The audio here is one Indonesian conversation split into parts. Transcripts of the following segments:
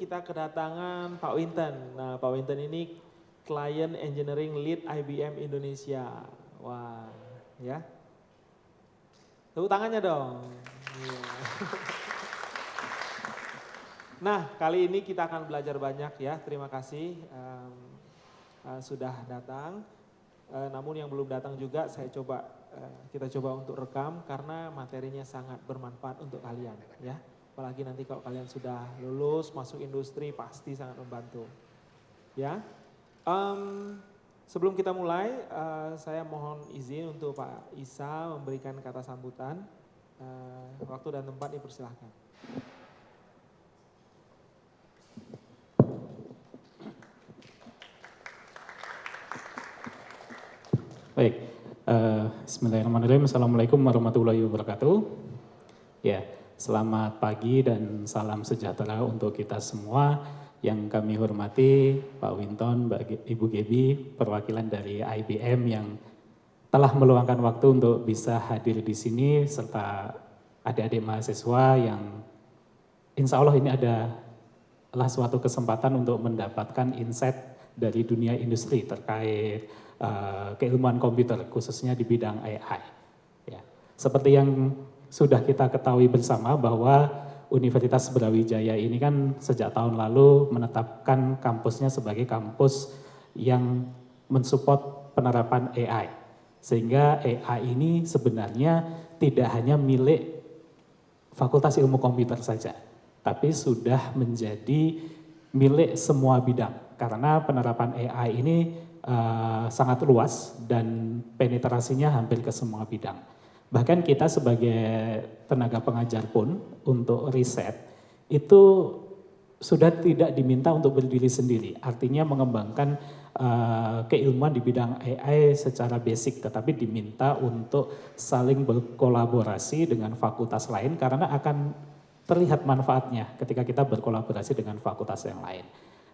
kita kedatangan Pak Winton. Nah, Pak Winton ini Client Engineering Lead IBM Indonesia. Wah, ya. Tepuk tangannya dong. Iya. Nah, kali ini kita akan belajar banyak ya. Terima kasih sudah datang. Namun yang belum datang juga kita coba untuk rekam karena materinya sangat bermanfaat untuk kalian ya. Apalagi nanti kalau kalian sudah lulus masuk industri pasti sangat membantu. Ya. Sebelum kita mulai, saya mohon izin untuk Pak Isa memberikan kata sambutan. Waktu dan tempat dipersilahkan. Baik, bismillahirrahmanirrahim. Assalamualaikum warahmatullahi wabarakatuh. Ya, selamat pagi dan salam sejahtera untuk kita semua. Yang kami hormati Pak Winton, Ibu Gebi, perwakilan dari IBM yang telah meluangkan waktu untuk bisa hadir di sini, serta adik-adik mahasiswa yang insya Allah ini adalah suatu kesempatan untuk mendapatkan insight dari dunia industri terkait keilmuan komputer, khususnya di bidang AI. Ya. Seperti yang sudah kita ketahui bersama bahwa Universitas Brawijaya ini kan sejak tahun lalu menetapkan kampusnya sebagai kampus yang mensupport penerapan AI. Sehingga AI ini sebenarnya tidak hanya milik Fakultas Ilmu Komputer saja, tapi sudah menjadi milik semua bidang. Karena penerapan AI ini sangat luas dan penetrasinya hampir ke semua bidang. Bahkan kita sebagai tenaga pengajar pun untuk riset itu sudah tidak diminta untuk berdiri sendiri. Artinya mengembangkan keilmuan di bidang AI secara basic, tetapi diminta untuk saling berkolaborasi dengan fakultas lain karena akan terlihat manfaatnya ketika kita berkolaborasi dengan fakultas yang lain.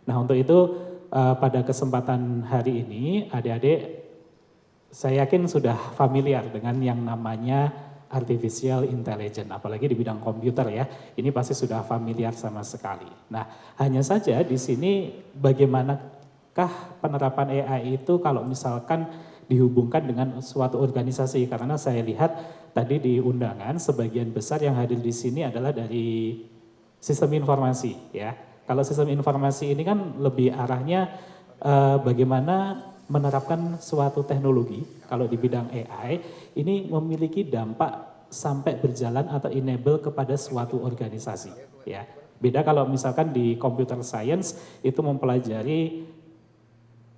Nah, untuk itu pada kesempatan hari ini adik-adik saya yakin sudah familiar dengan yang namanya artificial intelligence, apalagi di bidang komputer ya. Ini pasti sudah familiar sama sekali. Nah, hanya saja di sini bagaimanakah penerapan AI itu kalau misalkan dihubungkan dengan suatu organisasi, karena saya lihat tadi di undangan sebagian besar yang hadir di sini adalah dari sistem informasi ya. Kalau sistem informasi ini kan lebih arahnya bagaimana menerapkan suatu teknologi, kalau di bidang AI, ini memiliki dampak sampai berjalan atau enable kepada suatu organisasi. Ya. Beda kalau misalkan di computer science itu mempelajari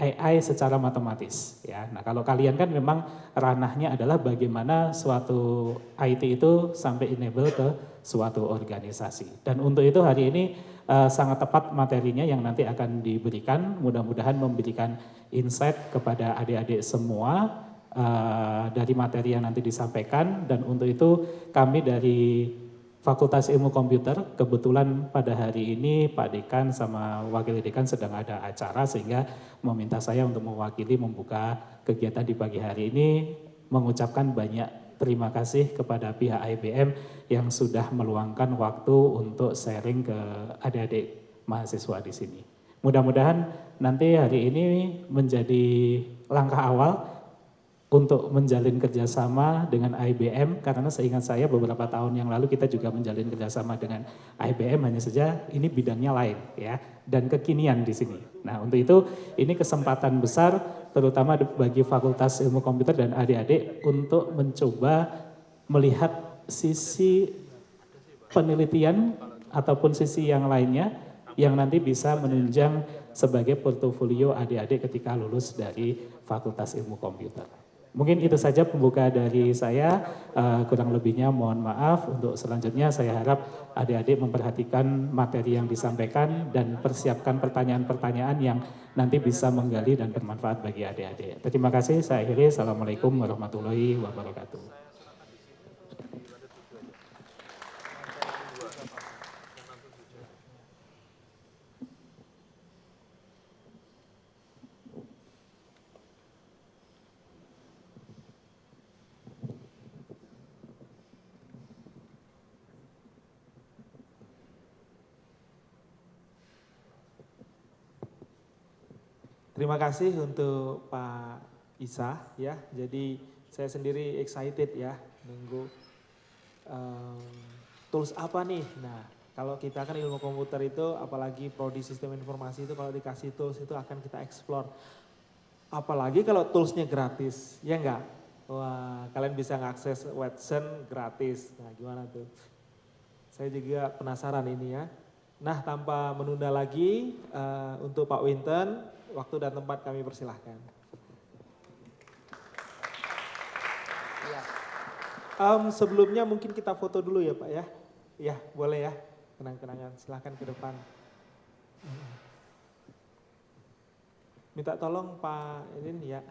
AI secara matematis. Ya. Nah, kalau kalian kan memang ranahnya adalah bagaimana suatu IT itu sampai enable ke suatu organisasi. Dan untuk itu hari ini sangat tepat materinya yang nanti akan diberikan, mudah-mudahan memberikan insight kepada adik-adik semua dari materi yang nanti disampaikan. Dan untuk itu kami dari Fakultas Ilmu Komputer, kebetulan pada hari ini Pak Dekan sama Wakil Dekan sedang ada acara sehingga meminta saya untuk mewakili membuka kegiatan di pagi hari ini, mengucapkan banyak terima kasih kepada pihak IBM yang sudah meluangkan waktu untuk sharing ke adik-adik mahasiswa di sini. Mudah-mudahan nanti hari ini menjadi langkah awal untuk menjalin kerjasama dengan IBM, karena seingat saya beberapa tahun yang lalu kita juga menjalin kerjasama dengan IBM, hanya saja ini bidangnya lain ya, dan kekinian di sini. Nah, untuk itu ini kesempatan besar terutama bagi Fakultas Ilmu Komputer dan adik-adik untuk mencoba melihat sisi penelitian ataupun sisi yang lainnya yang nanti bisa menunjang sebagai portofolio adik-adik ketika lulus dari Fakultas Ilmu Komputer. Mungkin itu saja pembuka dari saya, kurang lebihnya mohon maaf. Untuk selanjutnya saya harap adik-adik memperhatikan materi yang disampaikan dan persiapkan pertanyaan-pertanyaan yang nanti bisa menggali dan bermanfaat bagi adik-adik. Terima kasih, saya akhiri. Assalamualaikum warahmatullahi wabarakatuh. Terima kasih untuk Pak Isa ya. Jadi saya sendiri excited ya nunggu tools apa nih. Nah, kalau kita kan ilmu komputer itu apalagi prodi sistem informasi itu kalau dikasih tools itu akan kita explore. Apalagi kalau toolsnya gratis, ya enggak? Wah, kalian bisa ngakses Watson gratis. Nah, gimana tuh? Saya juga penasaran ini ya. Nah, tanpa menunda lagi, untuk Pak Winton, waktu dan tempat kami persilahkan. Ya. Sebelumnya mungkin kita foto dulu ya Pak ya. Ya, boleh ya. Kenang-kenangan, silahkan ke depan. Minta tolong Pak ini ya.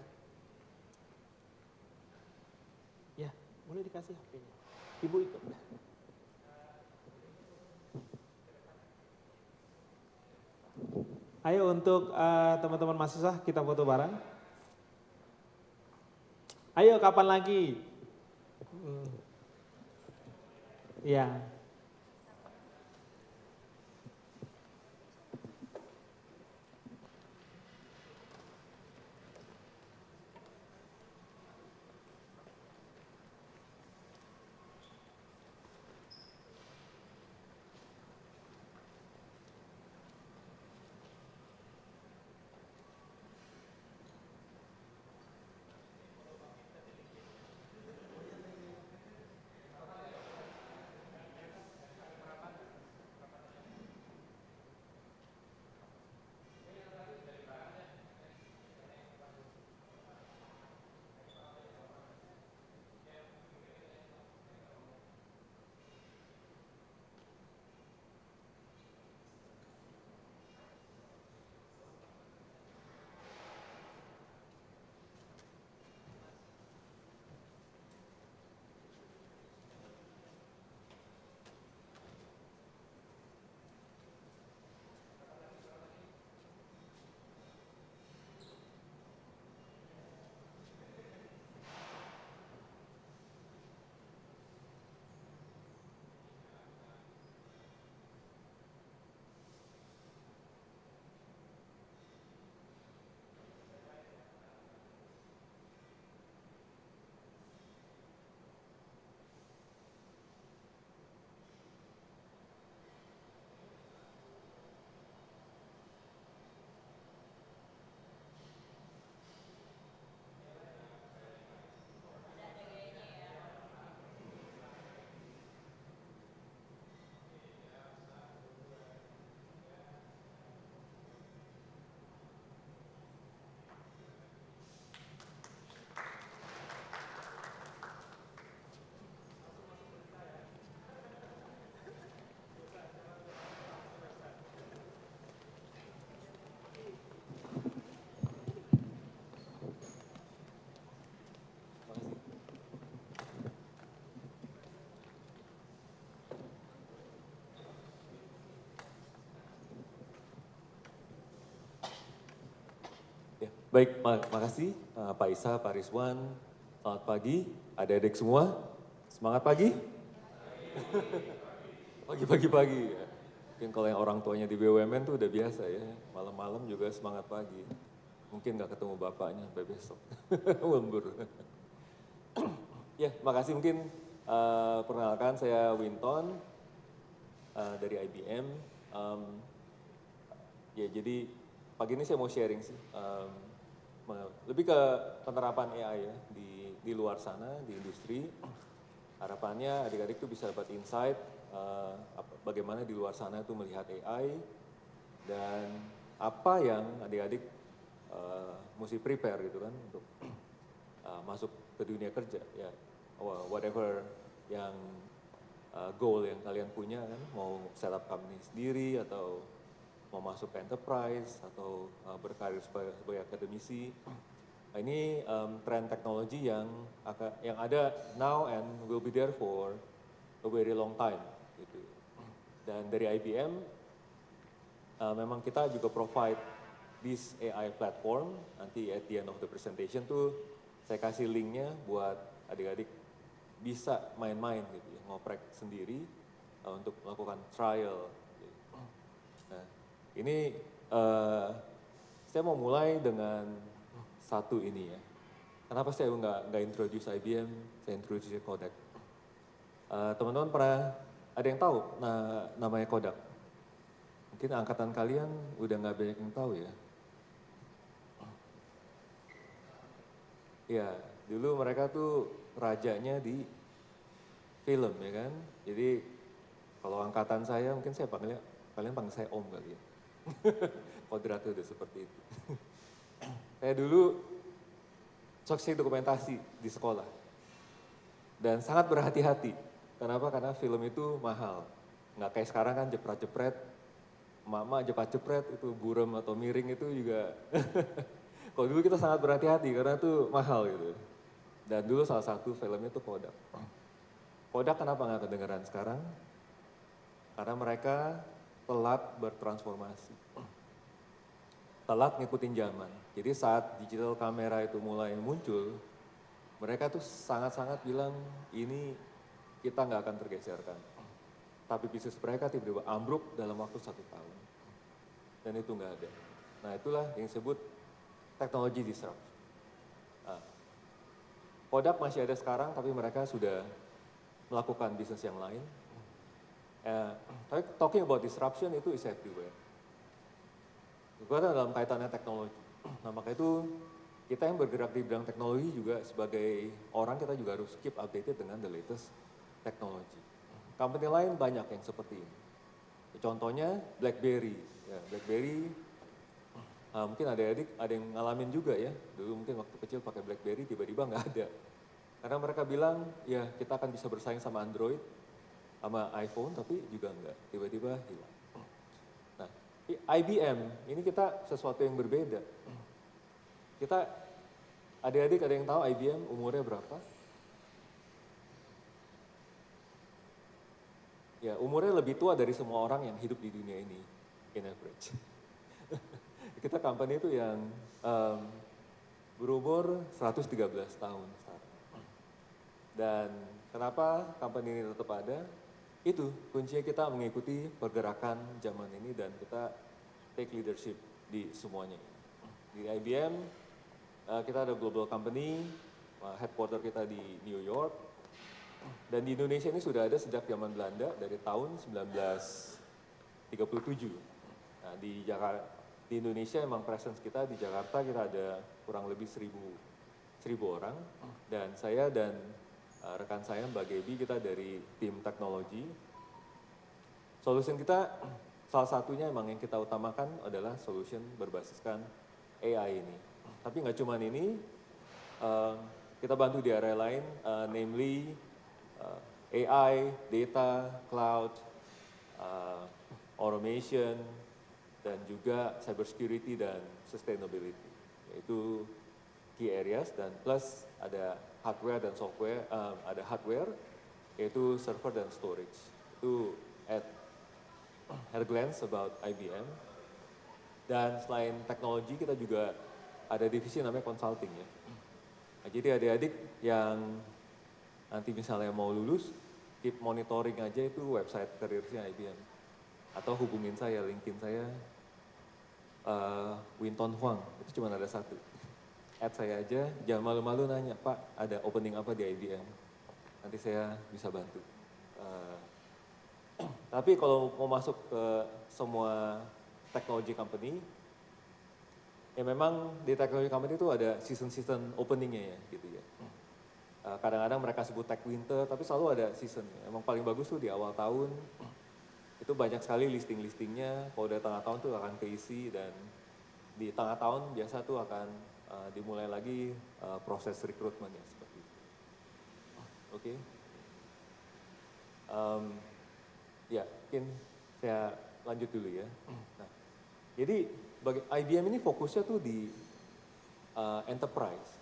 Ya, boleh dikasih HP-nya. Ibu ikut. Ayo untuk teman-teman mahasiswa kita foto bareng. Ayo kapan lagi? Ya. Ya, baik, makasih Pak Isa, Pak Rizwan. Selamat pagi, adik-adik semua. Semangat pagi? Pagi-pagi. Ya. Mungkin kalau yang orang tuanya di BUMN tuh udah biasa ya, malam-malam juga semangat pagi. Mungkin nggak ketemu bapaknya sampai besok, lembur. Ya, makasih mungkin perkenalkan saya Winton dari IBM. Ya, jadi pagi ini saya mau sharing sih, lebih ke penerapan AI ya di luar sana, di industri. Harapannya adik-adik tuh bisa dapat insight bagaimana di luar sana tuh melihat AI dan apa yang adik-adik mesti prepare gitu kan untuk masuk ke dunia kerja ya, whatever yang goal yang kalian punya kan, mau setup company sendiri atau mau masuk ke enterprise atau berkarir sebagai akademisi. Nah, ini tren teknologi yang ada now and will be there for a very long time. Gitu. Dan dari IBM, memang kita juga provide this AI platform. Nanti at the end of the presentation tuh saya kasih linknya buat adik-adik bisa main-main gitu ya, ngoprek sendiri untuk melakukan trial. Gitu. Nah, ini saya mau mulai dengan satu ini ya. Kenapa saya nggak introduce IBM, saya introduce Kodak. Teman-teman pernah ada yang tahu namanya Kodak? Mungkin angkatan kalian udah nggak banyak yang tahu ya. Ya, dulu mereka tuh rajanya di film ya kan. Jadi kalau angkatan saya mungkin saya panggilnya, kalian panggil saya Om kali ya. Kodratnya udah seperti itu. Saya dulu saksi dokumentasi di sekolah. Dan sangat berhati-hati. Kenapa? Karena film itu mahal. Nggak kayak sekarang kan jepret-jepret. Emak-emak jepret-jepret itu buram atau miring itu juga. Kalau dulu kita sangat berhati-hati karena itu mahal gitu. Dan dulu salah satu filmnya itu Kodak. Kodak kenapa nggak kedengeran sekarang? Karena mereka telat bertransformasi. Telat ngikutin zaman. Jadi saat digital kamera itu mulai muncul, mereka tuh sangat-sangat bilang ini kita nggak akan tergeserkan. Tapi bisnis mereka tiba-tiba ambruk dalam waktu 1 tahun. Dan itu nggak ada. Nah itulah yang disebut teknologi disruption. Nah, Kodak masih ada sekarang tapi mereka sudah melakukan bisnis yang lain. Tapi talking about disruption itu is everywhere. Karena dalam kaitannya teknologi. Nah maka itu kita yang bergerak di bidang teknologi juga sebagai orang kita juga harus keep updated dengan the latest teknologi. Company lain banyak yang seperti ini. Contohnya BlackBerry. Ya, BlackBerry mungkin adik-adik ada yang ngalamin juga ya. Dulu mungkin waktu kecil pakai BlackBerry tiba-tiba nggak ada. Karena mereka bilang ya kita akan bisa bersaing sama Android, sama iPhone tapi juga enggak. Tiba-tiba hilang. Nah IBM ini kita sesuatu yang berbeda. Kita adik-adik ada yang tahu IBM umurnya berapa? Ya umurnya lebih tua dari semua orang yang hidup di dunia ini, in average. Kita company itu yang berumur 113 tahun sekarang. Dan kenapa company ini tetap ada? Itu kuncinya kita mengikuti pergerakan zaman ini dan kita take leadership di semuanya. Di IBM kita ada global company, headquarter kita di New York. Dan di Indonesia ini sudah ada sejak zaman Belanda dari tahun 1937. Nah, di Indonesia emang presence kita di Jakarta kita ada kurang lebih 1.000 orang dan saya dan rekan saya Mbak Gaby kita dari tim teknologi. Solution kita salah satunya emang yang kita utamakan adalah solution berbasiskan AI ini. Tapi nggak cuma ini, kita bantu di area lain, namely AI, data, cloud, automation, dan juga cybersecurity dan sustainability. Yaitu key areas dan plus ada hardware dan software, ada hardware yaitu server dan storage. Itu at a glance about IBM. Dan selain teknologi kita juga ada divisi namanya consulting ya. Nah, jadi adik-adik yang nanti misalnya mau lulus, keep monitoring aja itu website careersnya IBM. Atau hubungin saya, LinkedIn saya, Winton Huang, itu cuma ada satu. Add saya aja, jangan malu-malu nanya, Pak ada opening apa di IBM? Nanti saya bisa bantu. Tapi kalau mau masuk ke semua technology company, ya memang di technology company itu ada season-season openingnya ya gitu ya. Kadang-kadang mereka sebut tech winter, tapi selalu ada seasonnya. Emang paling bagus tuh di awal tahun, itu banyak sekali listing-listingnya, kalau udah tengah tahun tuh akan keisi dan di tengah tahun biasa tuh akan dimulai lagi proses rekrutmen ya seperti itu. Oke. Ya, mungkin saya lanjut dulu ya. Nah, jadi bagi IBM ini fokusnya tuh di enterprise.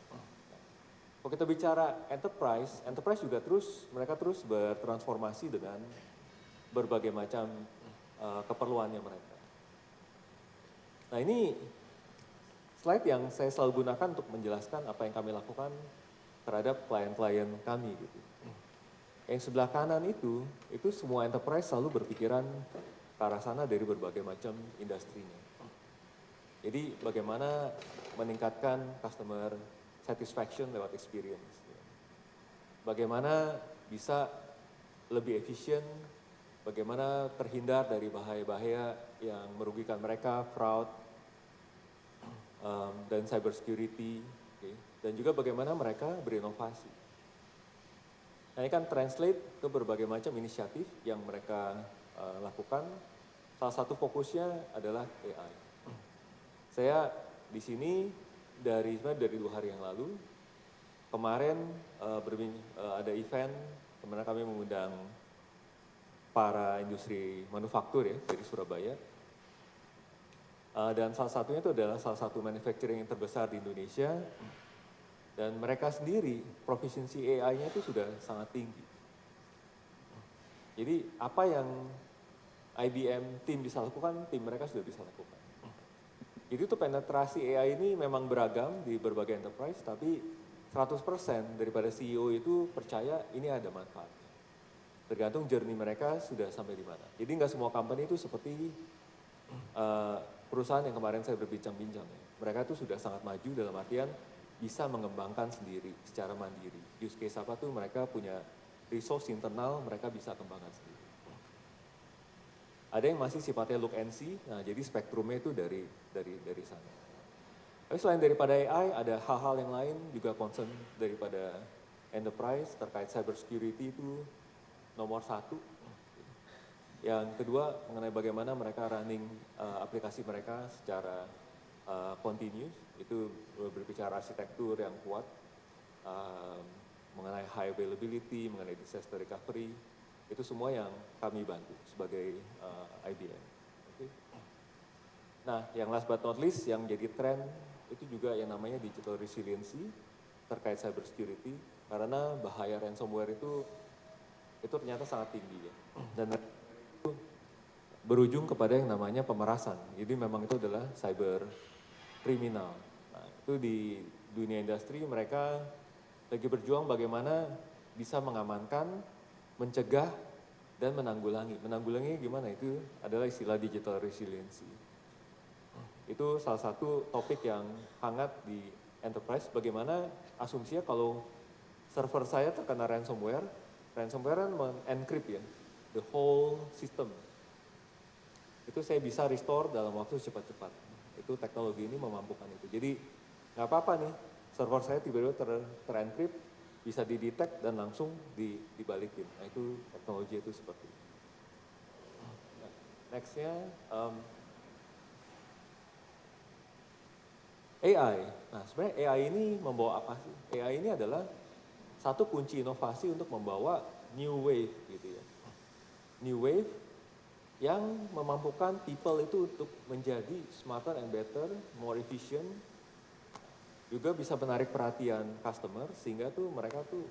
Kalau kita bicara enterprise juga mereka terus bertransformasi dengan berbagai macam keperluannya mereka. Nah ini slide yang saya selalu gunakan untuk menjelaskan apa yang kami lakukan terhadap klien-klien kami gitu. Yang sebelah kanan itu semua enterprise selalu berpikiran ke arah sana dari berbagai macam industrinya. Jadi bagaimana meningkatkan customer satisfaction lewat experience. Bagaimana bisa lebih efisien, bagaimana terhindar dari bahaya-bahaya yang merugikan mereka, fraud, dan cyber security, dan juga bagaimana mereka berinovasi. Nah, ini kan translate ke berbagai macam inisiatif yang mereka lakukan. Salah satu fokusnya adalah AI. Saya di sini dari 2 hari yang lalu, kemarin ada event, dimana kami mengundang para industri manufaktur ya dari Surabaya. Dan salah satunya itu adalah salah satu manufacturing yang terbesar di Indonesia. Dan mereka sendiri proficiency AI-nya itu sudah sangat tinggi. Jadi apa yang IBM tim bisa lakukan, tim mereka sudah bisa lakukan. Jadi itu penetrasi AI ini memang beragam di berbagai enterprise, tapi 100% daripada CEO itu percaya ini ada manfaatnya. Tergantung journey mereka sudah sampai di mana. Jadi nggak semua company itu seperti perusahaan yang kemarin saya berbincang-bincang ya. Mereka itu sudah sangat maju dalam artian bisa mengembangkan sendiri secara mandiri. Use case apa tuh mereka punya resource internal, mereka bisa kembangkan sendiri. Ada yang masih sifatnya look and see, nah jadi spektrumnya itu dari sana. Tapi selain daripada AI, ada hal-hal yang lain juga concern daripada enterprise terkait cyber security itu nomor 1. Yang kedua mengenai bagaimana mereka running aplikasi mereka secara continuous, itu berbicara arsitektur yang kuat, mengenai high availability, mengenai disaster recovery, itu semua yang kami bantu sebagai IBM. Okay. Nah, yang last but not least, yang jadi tren itu juga yang namanya digital resiliency terkait cyber security, karena bahaya ransomware itu ternyata sangat tinggi ya. Dan itu berujung kepada yang namanya pemerasan. Jadi memang itu adalah cyber kriminal. Nah, itu di dunia industri mereka lagi berjuang bagaimana bisa mengamankan, mencegah, dan menanggulangi. Menanggulangi gimana? Itu adalah istilah digital resiliency. Itu salah satu topik yang hangat di enterprise, bagaimana asumsinya kalau server saya terkena ransomware kan men-encrypt ya, the whole system. Itu saya bisa restore dalam waktu cepat-cepat. Itu teknologi ini memampukan itu. Jadi nggak apa-apa nih, server saya tiba-tiba ter-encrypt, bisa didetect dan langsung dibalikin. Nah itu teknologi itu seperti itu. Nah, nextnya AI. Nah sebenarnya AI ini membawa apa sih? AI ini adalah satu kunci inovasi untuk membawa new wave gitu ya. New wave yang memampukan people itu untuk menjadi smarter and better, more efficient, juga bisa menarik perhatian customer sehingga tuh mereka tuh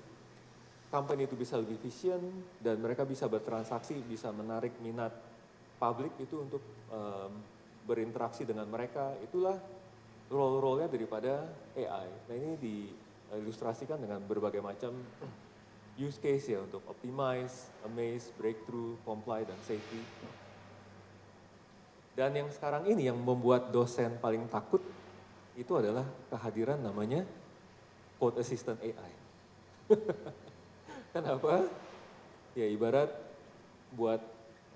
company itu bisa lebih efisien dan mereka bisa bertransaksi, bisa menarik minat publik itu untuk berinteraksi dengan mereka. Itulah role-nya daripada AI. Nah ini diilustrasikan dengan berbagai macam use case ya untuk optimize, amaze, breakthrough, comply, dan safety. Dan yang sekarang ini yang membuat dosen paling takut itu adalah kehadiran namanya code assistant AI. Kenapa? Ya ibarat buat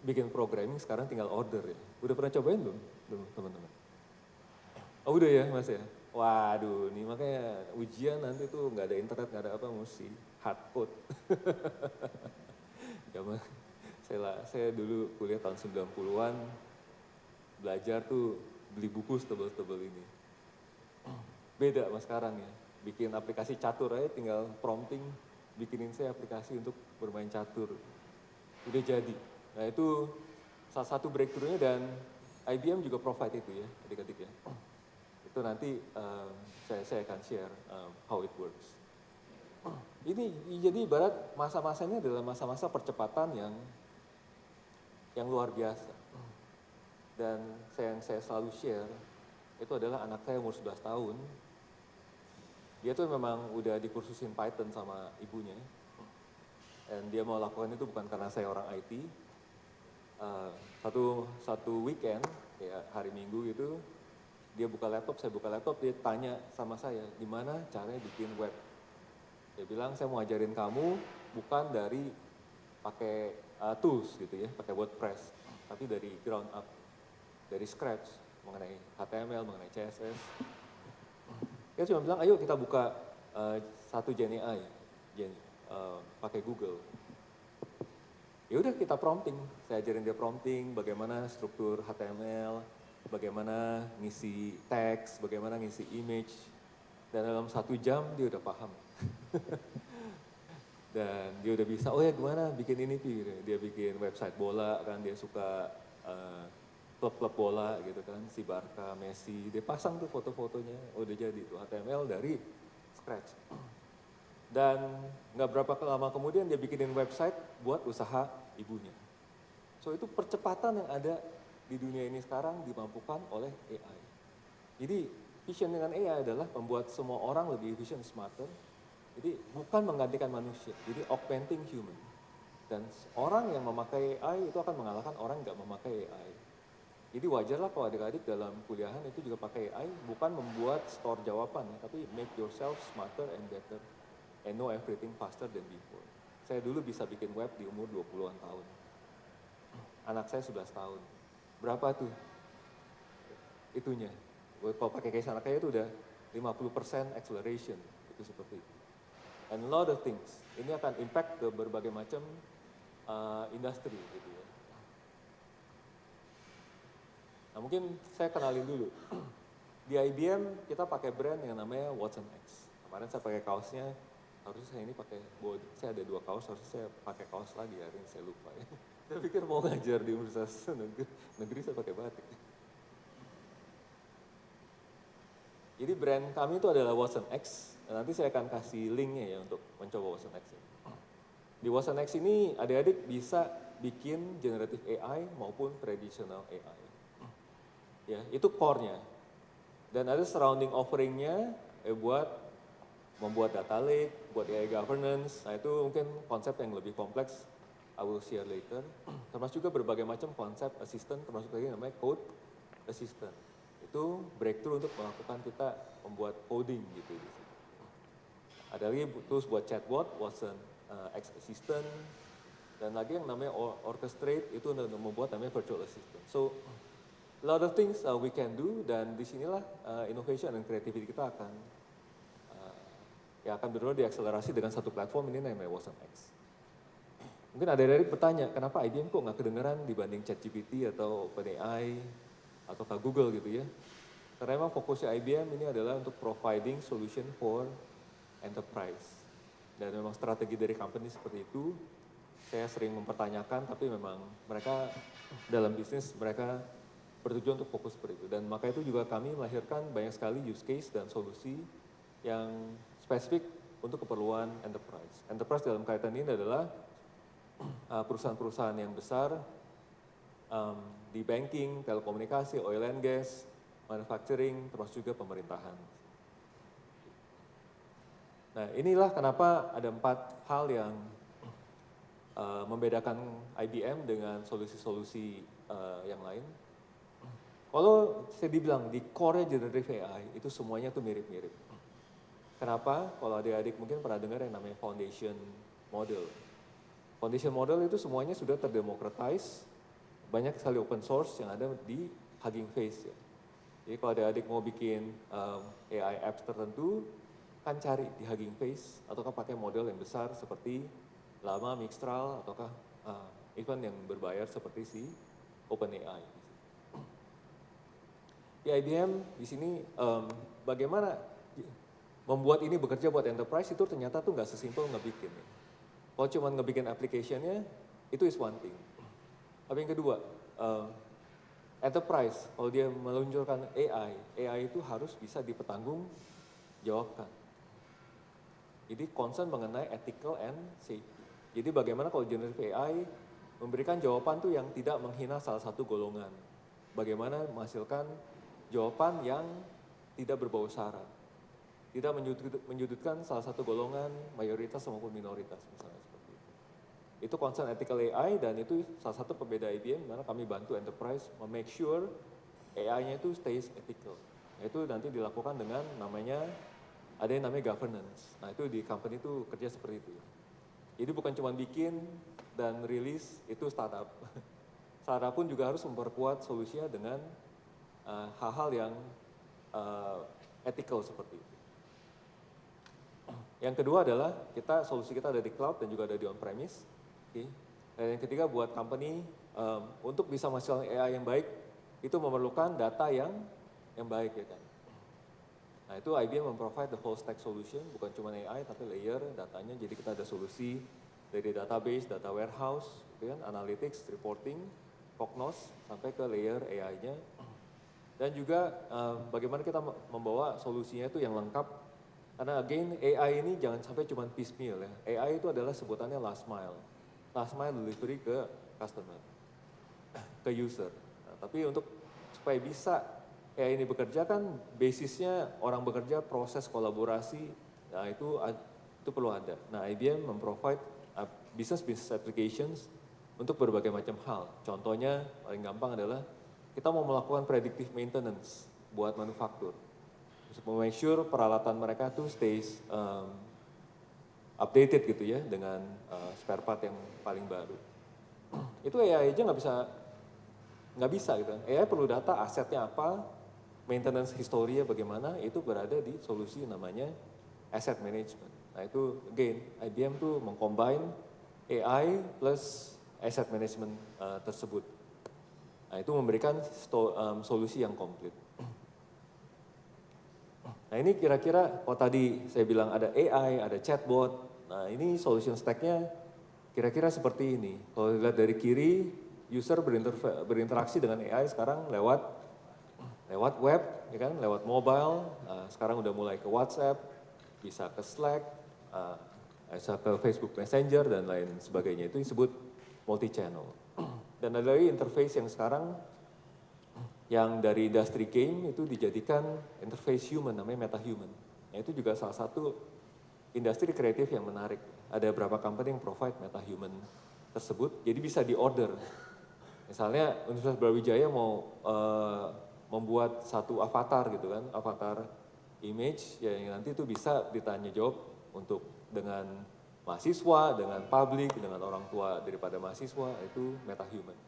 bikin programming sekarang tinggal order ya. Udah pernah cobain belum teman-teman? Oh udah ya mas ya? Waduh, nih makanya ujian nanti tuh nggak ada internet, nggak ada apa, mesti hard code. Zaman saya dulu kuliah tahun 90-an, belajar tuh beli buku setebel-tebel ini. Beda sama sekarang ya, bikin aplikasi catur aja tinggal prompting, bikinin saya aplikasi untuk bermain catur. Udah jadi. Nah itu salah satu breakthrough-nya dan IBM juga provide itu ya adik-adik ya. Itu nanti saya akan share how it works. Ini jadi ibarat masa-masa ini adalah masa-masa percepatan yang luar biasa. Dan yang saya selalu share itu adalah anak saya umur 11 tahun. Dia tuh memang udah dikursusin Python sama ibunya. Dan dia mau lakukan itu bukan karena saya orang IT. Satu weekend, ya hari Minggu gitu, Dia buka laptop, saya buka laptop, dia tanya sama saya, gimana caranya bikin web. Dia bilang, saya mau ajarin kamu bukan dari pakai tools gitu ya, pakai WordPress, tapi dari ground up, dari scratch, mengenai HTML, mengenai CSS. Dia cuma bilang, ayo kita buka satu Gen AI, pakai Google. Ya udah kita prompting, saya ajarin dia prompting, bagaimana struktur HTML, bagaimana ngisi teks, bagaimana ngisi image, dan dalam 1 jam dia udah paham. Dan dia udah bisa, oh ya gimana bikin ini Pi, dia bikin website bola kan, dia suka klub-klub bola gitu kan, si Barca, Messi, dia pasang tuh foto-fotonya, udah jadi tuh HTML dari scratch. Dan nggak berapa lama kemudian dia bikinin website buat usaha ibunya. So itu percepatan yang ada di dunia ini sekarang dimampukan oleh AI. Jadi vision dengan AI adalah membuat semua orang lebih efficient, smarter. Jadi bukan menggantikan manusia, jadi augmenting human. Dan orang yang memakai AI itu akan mengalahkan orang yang nggak memakai AI. Jadi wajarlah kalau adik-adik dalam kuliahan itu juga pakai AI, bukan membuat store jawaban ya, tapi make yourself smarter and better. And know everything faster than before. Saya dulu bisa bikin web di umur 20-an tahun. Anak saya 11 tahun. Berapa tuh itunya? Kalau pakai case anak saya itu udah 50% acceleration. Itu seperti itu. And a lot of things. Ini akan impact ke berbagai macam industri gitu ya. Nah mungkin saya kenalin dulu. Di IBM kita pakai brand yang namanya Watson X. Kemarin saya pakai kaosnya, harusnya saya ini pakai, saya ada 2 kaos, harusnya saya pakai kaos lagi, hari ini saya lupa ya. Saya pikir mau ngajar di universitas negeri saya pakai batik. Jadi brand kami itu adalah Watson X, nanti saya akan kasih linknya ya untuk mencoba Watson X ini. Di Watson X ini adik-adik bisa bikin generative AI maupun traditional AI. Ya, itu core-nya. Dan ada surrounding offering-nya buat membuat data lake, buat AI governance, nah itu mungkin konsep yang lebih kompleks, I will share later. Termasuk juga berbagai macam konsep assistant, termasuk lagi namanya code assistant. Itu breakthrough untuk melakukan kita membuat coding gitu. Ada lagi tools buat chatbot, Watson X Assistant, dan lagi yang namanya orchestrate, itu untuk membuat namanya virtual assistant. So, a lot of things we can do, dan disinilah innovation dan creativity kita akan benar-benar diakselerasi dengan satu platform ini namanya Watson X. Mungkin ada dari bertanya, kenapa IBM kok nggak kedengeran dibanding ChatGPT atau OpenAI atau Google gitu ya? Karena memang fokusnya IBM ini adalah untuk providing solution for enterprise. Dan memang strategi dari company seperti itu, saya sering mempertanyakan, tapi memang mereka dalam bisnis mereka bertujuan untuk fokus seperti itu. Dan maka itu juga kami melahirkan banyak sekali use case dan solusi yang spesifik untuk keperluan enterprise. Enterprise dalam kaitan ini adalah perusahaan-perusahaan yang besar di banking, telekomunikasi, oil and gas, manufacturing, termasuk juga pemerintahan. Nah inilah kenapa ada 4 hal yang membedakan IBM dengan solusi-solusi yang lain. Kalau saya dibilang di core generative AI itu semuanya tuh mirip-mirip. Kenapa? Kalau adik-adik mungkin pernah dengar yang namanya foundation model. Foundation model itu semuanya sudah terdemocratize, banyak sekali open source yang ada di Hugging Face ya. Jadi kalau adik-adik mau bikin AI apps tertentu, kan cari di Hugging Face, ataukah pakai model yang besar seperti Llama, Mistral, ataukah even yang berbayar seperti si OpenAI. Di IBM di sini bagaimana membuat ini bekerja buat enterprise itu ternyata tuh nggak sesimpel ngebikin. Kalau cuma ngebikin application-nya, itu is one thing. Tapi yang kedua, enterprise, kalau dia meluncurkan AI itu harus bisa dipertanggungjawabkan. Jadi concern mengenai ethical and safety. Jadi bagaimana kalau generative AI memberikan jawaban tuh yang tidak menghina salah satu golongan. Bagaimana menghasilkan jawaban yang tidak berbau sara. Tidak menyudutkan salah satu golongan, mayoritas maupun minoritas misalnya seperti itu. Itu concern ethical AI dan itu salah satu pembeda IBM, dimana kami bantu enterprise make sure AI-nya itu stays ethical. Itu nanti dilakukan dengan ada yang namanya governance. Nah itu di company itu kerja seperti itu. Jadi bukan cuma bikin dan rilis, itu startup. Startup pun juga harus memperkuat solusinya dengan hal-hal yang ethical seperti itu. Yang kedua adalah solusi kita ada di cloud dan juga ada di on-premise. Okay. Dan yang ketiga buat company untuk bisa menghasilkan AI yang baik, itu memerlukan data yang baik ya kan. Nah itu IBM memprovide the whole stack solution, bukan cuma AI tapi layer datanya. Jadi kita ada solusi dari database, data warehouse, gitu kan, analytics, reporting, Cognos, sampai ke layer AI-nya. Dan juga bagaimana kita membawa solusinya itu yang lengkap. Karena again AI ini jangan sampai cuma piecemeal ya. AI itu adalah sebutannya last mile delivery ke customer, ke user. Nah, tapi supaya bisa AI ini bekerja kan basisnya orang bekerja, proses kolaborasi, nah itu perlu ada. Nah IBM memprovide business applications untuk berbagai macam hal. Contohnya paling gampang adalah kita mau melakukan predictive maintenance buat manufaktur. Untuk make sure peralatan mereka tuh stays updated gitu ya dengan spare part yang paling baru. Itu AI aja nggak bisa gitu kan. AI perlu data, asetnya apa, maintenance historinya bagaimana, itu berada di solusi namanya asset management. Nah itu again IBM tuh mengcombine AI plus asset management tersebut. Nah itu memberikan solusi yang komplit. Nah ini kira-kira, kalau tadi saya bilang ada AI, ada chatbot, nah ini solution stack-nya kira-kira seperti ini. Kalau dilihat dari kiri, user berinteraksi dengan AI sekarang lewat web, ya kan, lewat mobile, sekarang udah mulai ke WhatsApp, bisa ke Slack, bisa ke Facebook Messenger dan lain sebagainya. Itu disebut multi-channel. Dan ada lagi interface yang sekarang yang dari industri game itu dijadikan interface human, namanya MetaHuman. Nah, itu juga salah satu industri kreatif yang menarik. Ada beberapa company yang provide MetaHuman tersebut, jadi bisa di-order. Misalnya Universitas Brawijaya mau membuat satu avatar gitu kan, avatar image yang nanti itu bisa ditanya jawab dengan mahasiswa, dengan publik, dengan orang tua daripada mahasiswa, itu MetaHuman.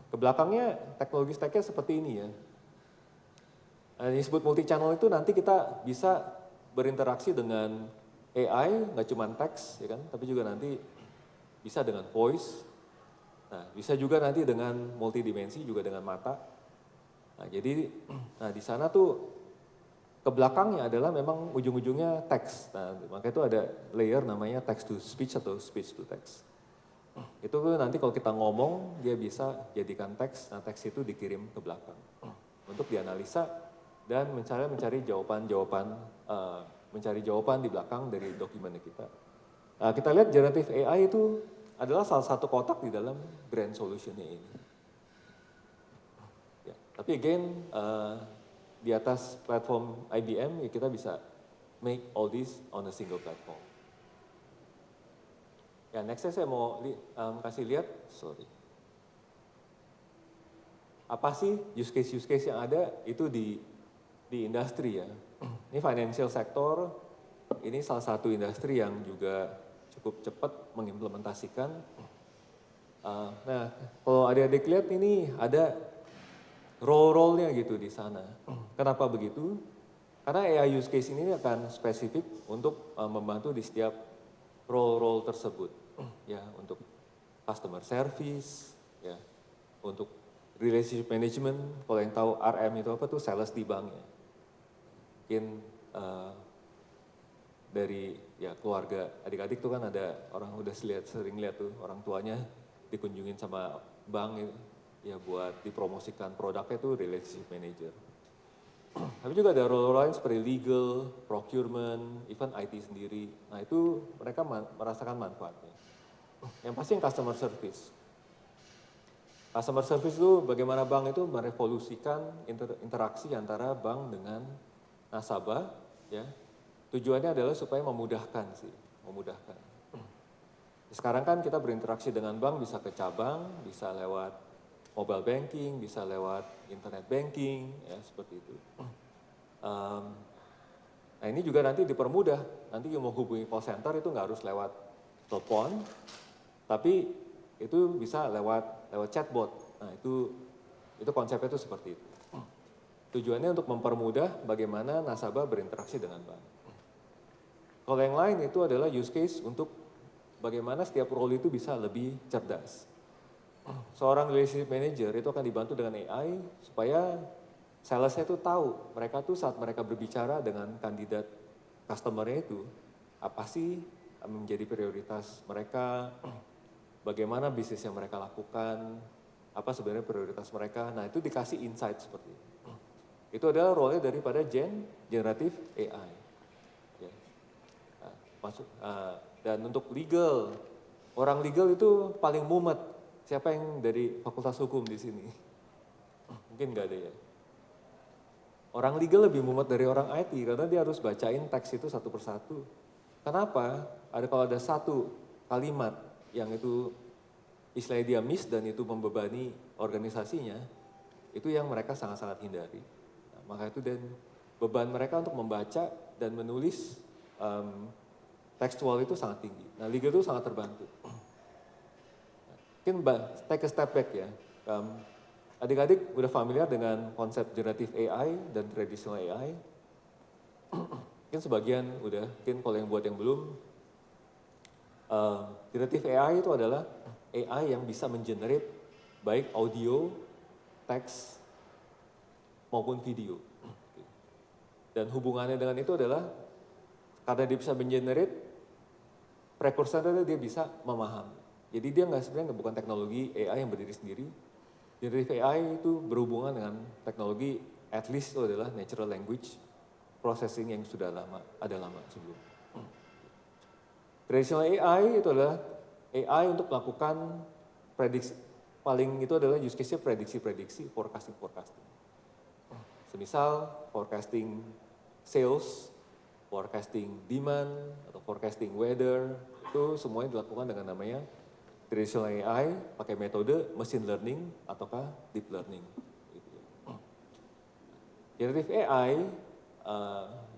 Ke belakangnya teknologi stack-nya seperti ini ya. Nah, yang disebut multi channel itu nanti kita bisa berinteraksi dengan AI, nggak cuma teks ya kan, tapi juga nanti bisa dengan voice. Nah, bisa juga nanti dengan multidimensi juga dengan mata. Nah, jadi di sana tuh ke belakangnya adalah memang ujung-ujungnya teks. Nah, maka itu ada layer namanya text to speech atau speech to text. Itu nanti kalau kita ngomong, dia bisa jadikan teks, nah teks itu dikirim ke belakang untuk dianalisa dan mencari jawaban di belakang dari dokumen kita. Nah, kita lihat generative AI itu adalah salah satu kotak di dalam brand solution-nya ini. Ya, tapi again, di atas platform IBM, ya kita bisa make all this on a single platform. Ya, nextnya saya mau kasih lihat, apa sih use case yang ada itu di industri ya. Ini financial sector, ini salah satu industri yang juga cukup cepat mengimplementasikan. Nah, kalau adik-adik lihat ini ada role-nya gitu di sana. Kenapa begitu? Karena AI use case ini akan spesifik untuk membantu di setiap role tersebut. Ya, untuk customer service, ya, untuk relationship management. Kalau yang tahu RM itu apa tuh, sales di bank ya. Mungkin dari ya keluarga adik-adik tuh kan ada orang udah sering lihat tuh orang tuanya dikunjungin sama bank ya buat dipromosikan produknya tuh relationship manager. Tapi juga ada role lain seperti legal, procurement, even IT sendiri. Nah itu mereka merasakan manfaatnya. Yang pasti yang customer service. Customer service itu bagaimana bank itu merevolusikan interaksi antara bank dengan nasabah, ya. Tujuannya adalah supaya memudahkan. Sekarang kan kita berinteraksi dengan bank bisa ke cabang, bisa lewat mobile banking, bisa lewat internet banking, ya seperti itu. Nah ini juga nanti dipermudah, nanti mau hubungi call center itu nggak harus lewat telepon, tapi itu bisa lewat chatbot. Nah itu konsepnya itu seperti itu. Tujuannya untuk mempermudah bagaimana nasabah berinteraksi dengan bank. Kalau yang lain itu adalah use case untuk bagaimana setiap role itu bisa lebih cerdas. Seorang relationship manager itu akan dibantu dengan AI supaya salesnya itu tahu mereka tuh saat mereka berbicara dengan kandidat customer-nya itu apa sih menjadi prioritas mereka, bagaimana bisnis yang mereka lakukan, apa sebenarnya prioritas mereka. Nah itu dikasih insight seperti itu. Itu adalah role daripada generative AI. Ya. Dan untuk legal, orang legal itu paling mumet. Siapa yang dari fakultas hukum di sini? Mungkin nggak ada ya. Orang legal lebih mumet dari orang IT karena dia harus bacain teks itu satu persatu. Kenapa? Kalau ada satu kalimat yang itu istilahnya dia miss dan itu membebani organisasinya, itu yang mereka sangat-sangat hindari. Nah, maka itu dan beban mereka untuk membaca dan menulis tekstual itu sangat tinggi. Nah legal itu sangat terbantu. Mungkin take a step back ya. Adik-adik udah familiar dengan konsep generative AI dan traditional AI? Mungkin sebagian udah, mungkin kalau yang buat yang belum. Generative AI itu adalah AI yang bisa mengenerate baik audio, teks, maupun video. Dan hubungannya dengan itu adalah karena dia bisa mengenerate, prekursornya dia bisa memahami. Jadi dia sebenarnya bukan teknologi AI yang berdiri sendiri. Generative AI itu berhubungan dengan teknologi, at least itu adalah natural language processing yang sudah ada lama sebelum. Traditional AI itu adalah AI untuk melakukan prediksi, paling itu adalah use case-nya prediksi, forecasting. Semisal forecasting sales, forecasting demand, atau forecasting weather, itu semuanya dilakukan dengan namanya traditional AI pakai metode machine learning ataukah deep learning. Generative AI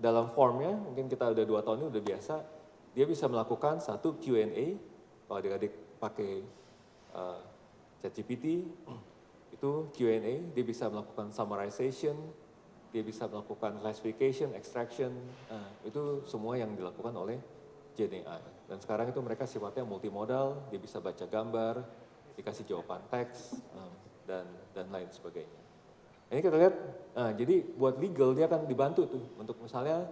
dalam formnya mungkin kita udah 2 tahun ini udah biasa, dia bisa melakukan satu Q&A. Kalau adik-adik pakai ChatGPT itu Q&A, dia bisa melakukan summarization, dia bisa melakukan classification, extraction, itu semua yang dilakukan oleh Gen AI. Dan sekarang itu mereka sifatnya multimodal, dia bisa baca gambar, dikasih jawaban teks, dan lain sebagainya. Ini kita lihat, jadi buat legal dia akan dibantu tuh, untuk misalnya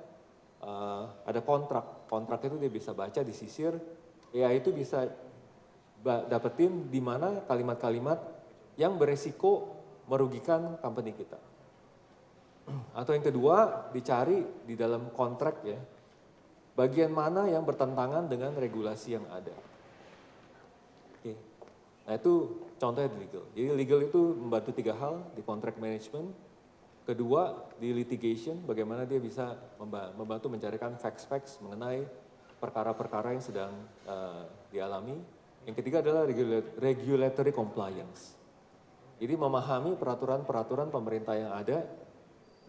ada kontrak itu dia bisa baca, disisir, AI itu bisa dapetin di mana kalimat-kalimat yang beresiko merugikan company kita. Atau yang kedua, dicari di dalam kontrak ya, bagian mana yang bertentangan dengan regulasi yang ada. Oke. Nah itu contohnya di legal. Jadi legal itu membantu 3 hal, di contract management. Kedua, di litigation, bagaimana dia bisa membantu mencarikan facts mengenai perkara-perkara yang sedang dialami. Yang ketiga adalah regulatory compliance. Jadi memahami peraturan-peraturan pemerintah yang ada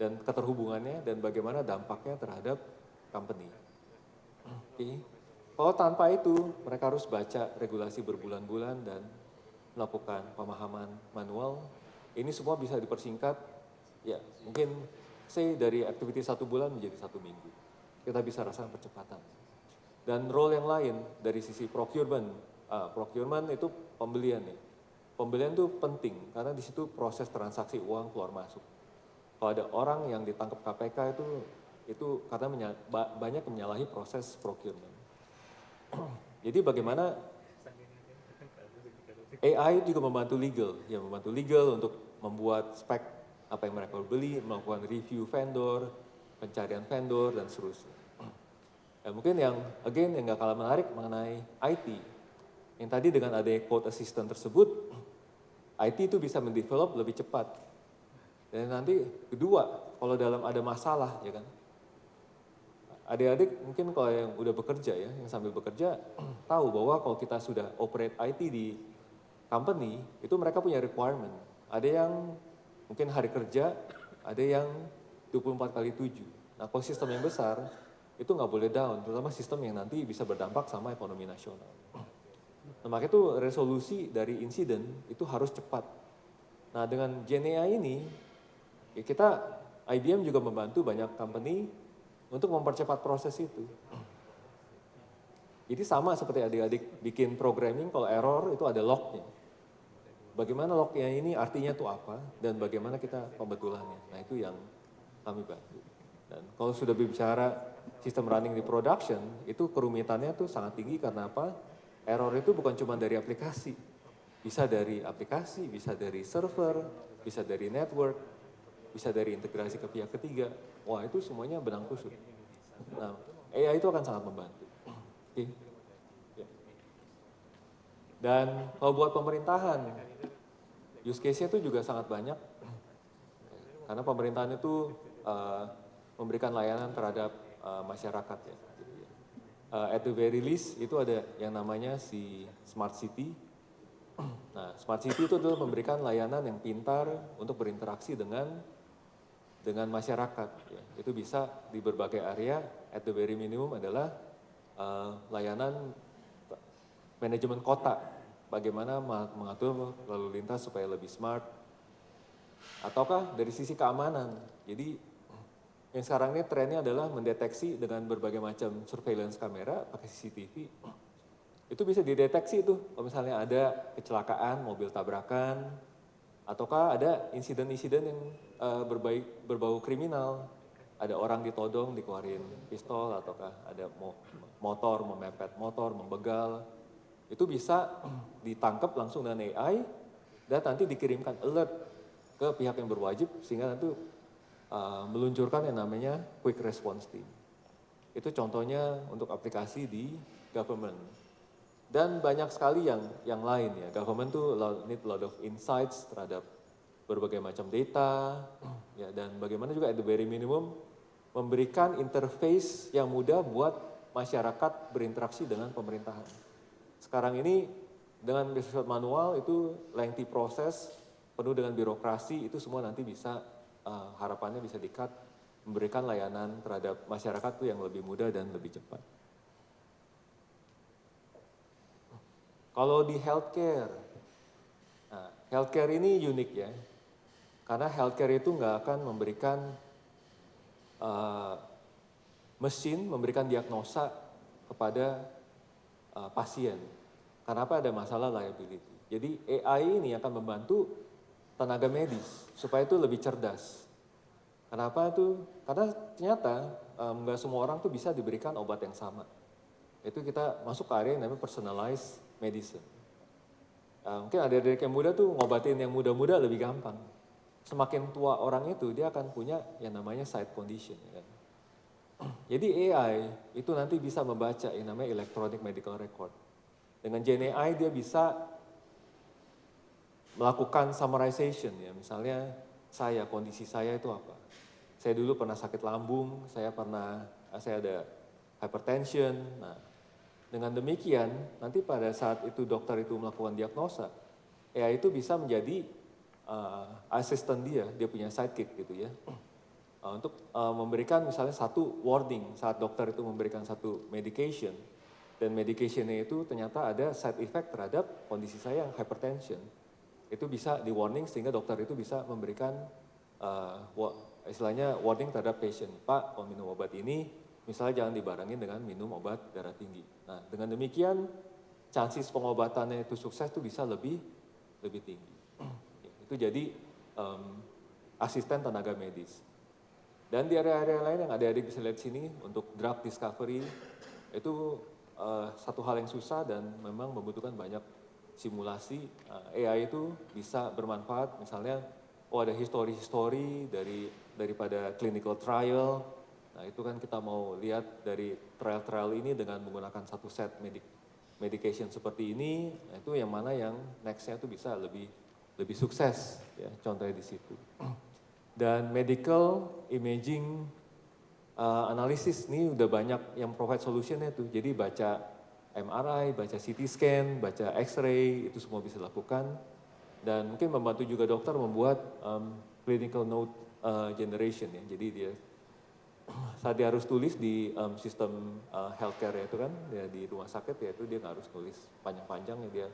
dan keterhubungannya dan bagaimana dampaknya terhadap company. Oke. Kalau tanpa itu, mereka harus baca regulasi berbulan-bulan dan melakukan pemahaman manual. Ini semua bisa dipersingkat, ya mungkin dari aktiviti 1 bulan menjadi 1 minggu. Kita bisa rasakan percepatan. Dan role yang lain dari sisi procurement. Procurement itu pembelian ya. Pembelian itu penting karena di situ proses transaksi uang keluar masuk. Kalau ada orang yang ditangkap KPK itu karena banyak menyalahi proses procurement. Jadi bagaimana AI juga membantu legal untuk membuat spek apa yang mereka beli, melakukan review vendor, pencarian vendor dan seterusnya. Dan mungkin yang nggak kalah menarik mengenai IT. Yang tadi dengan adanya code assistant tersebut, IT itu bisa mendevelop lebih cepat. Dan nanti kedua, kalau dalam ada masalah ya kan, adik-adik mungkin kalau yang udah bekerja ya, yang sambil bekerja, tahu bahwa kalau kita sudah operate IT di company, itu mereka punya requirement. Ada yang mungkin hari kerja, ada yang 24 kali 7. Nah kalau sistem yang besar, itu nggak boleh down, terutama sistem yang nanti bisa berdampak sama ekonomi nasional. Nah makanya itu resolusi dari insiden itu harus cepat. Nah dengan Gen AI ini, ya kita IBM juga membantu banyak company untuk mempercepat proses itu. Jadi sama seperti adik-adik bikin programming, kalau error itu ada lognya. Bagaimana lognya ini artinya itu apa, dan bagaimana kita pembetulannya. Nah itu yang kami bantu. Dan kalau sudah berbicara sistem running di production, itu kerumitannya tuh sangat tinggi karena apa? Error itu bukan cuma dari aplikasi. Bisa dari aplikasi, bisa dari server, bisa dari network, bisa dari integrasi ke pihak ketiga. Wah itu semuanya benang kusut. Nah AI itu akan sangat membantu. Oke. Ya. Dan kalau buat pemerintahan, use case-nya itu juga sangat banyak. Karena pemerintahan itu memberikan layanan terhadap masyarakat ya. At the very least itu ada yang namanya si Smart City. Nah, Smart City itu adalah memberikan layanan yang pintar untuk berinteraksi dengan masyarakat. Ya. Itu bisa di berbagai area. At the very minimum adalah layanan manajemen kota, bagaimana mengatur lalu lintas supaya lebih smart, ataukah dari sisi keamanan. Jadi yang sekarang ini trennya adalah mendeteksi dengan berbagai macam surveillance kamera pakai CCTV. Itu bisa dideteksi tuh kalau misalnya ada kecelakaan, mobil tabrakan, ataukah ada insiden-insiden yang berbau kriminal. Ada orang ditodong, dikeluarin pistol, ataukah ada motor memepet motor, membegal. Itu bisa ditangkap langsung dengan AI dan nanti dikirimkan alert ke pihak yang berwajib sehingga nanti meluncurkan yang namanya Quick Response Team. Itu contohnya untuk aplikasi di government. Dan banyak sekali yang lain ya. Government tuh need a lot of insights terhadap berbagai macam data ya, dan bagaimana juga at the very minimum memberikan interface yang mudah buat masyarakat berinteraksi dengan pemerintahan. Sekarang ini dengan bersifat manual itu lengthy proses, penuh dengan birokrasi, itu semua nanti bisa harapannya bisa di-cut, memberikan layanan terhadap masyarakat tuh yang lebih mudah dan lebih cepat. Kalau di healthcare, nah, healthcare ini unik ya, karena healthcare itu nggak akan memberikan mesin memberikan diagnosa kepada pasien. Kenapa ada masalah liability? Jadi AI ini akan membantu tenaga medis supaya itu lebih cerdas. Kenapa itu? Karena ternyata nggak semua orang tuh bisa diberikan obat yang sama. Itu kita masuk ke area yang namanya personalized medicine. Mungkin adik-adik yang muda tuh ngobatin yang muda-muda lebih gampang. Semakin tua orang itu dia akan punya yang namanya side condition. Ya kan? Jadi AI itu nanti bisa membaca yang namanya electronic medical record. Dengan Gen AI dia bisa melakukan summarization ya, misalnya kondisi saya itu apa. Saya dulu pernah sakit lambung, saya ada hypertension. Nah, dengan demikian nanti pada saat itu dokter itu melakukan diagnosa, AI itu bisa menjadi asisten dia punya sidekick gitu ya. Untuk memberikan misalnya satu warning saat dokter itu memberikan satu medication, dan medicationnya itu ternyata ada side effect terhadap kondisi saya yang hypertension. Itu bisa di warning sehingga dokter itu bisa memberikan istilahnya warning terhadap patient. Pak, kalau minum obat ini misalnya jangan dibarengin dengan minum obat darah tinggi. Nah dengan demikian chances pengobatannya itu sukses itu bisa lebih tinggi. Itu jadi asisten tenaga medis. Dan di area-area lain yang adik-adik bisa lihat sini untuk drug discovery itu satu hal yang susah dan memang membutuhkan banyak simulasi. AI itu bisa bermanfaat misalnya ada history daripada clinical trial. Nah itu kan kita mau lihat dari trial ini dengan menggunakan satu set medication seperti ini. Nah itu yang mana yang nextnya itu bisa lebih sukses ya, contohnya di situ. Dan medical imaging analisis ini udah banyak yang provide solutionnya tuh. Jadi baca MRI, baca CT scan, baca X-ray, itu semua bisa dilakukan. Dan mungkin membantu juga dokter membuat clinical note generation ya. Jadi dia saat dia harus tulis di sistem healthcare itu kan, ya di rumah sakit ya itu dia nggak harus tulis panjang-panjang ya, dia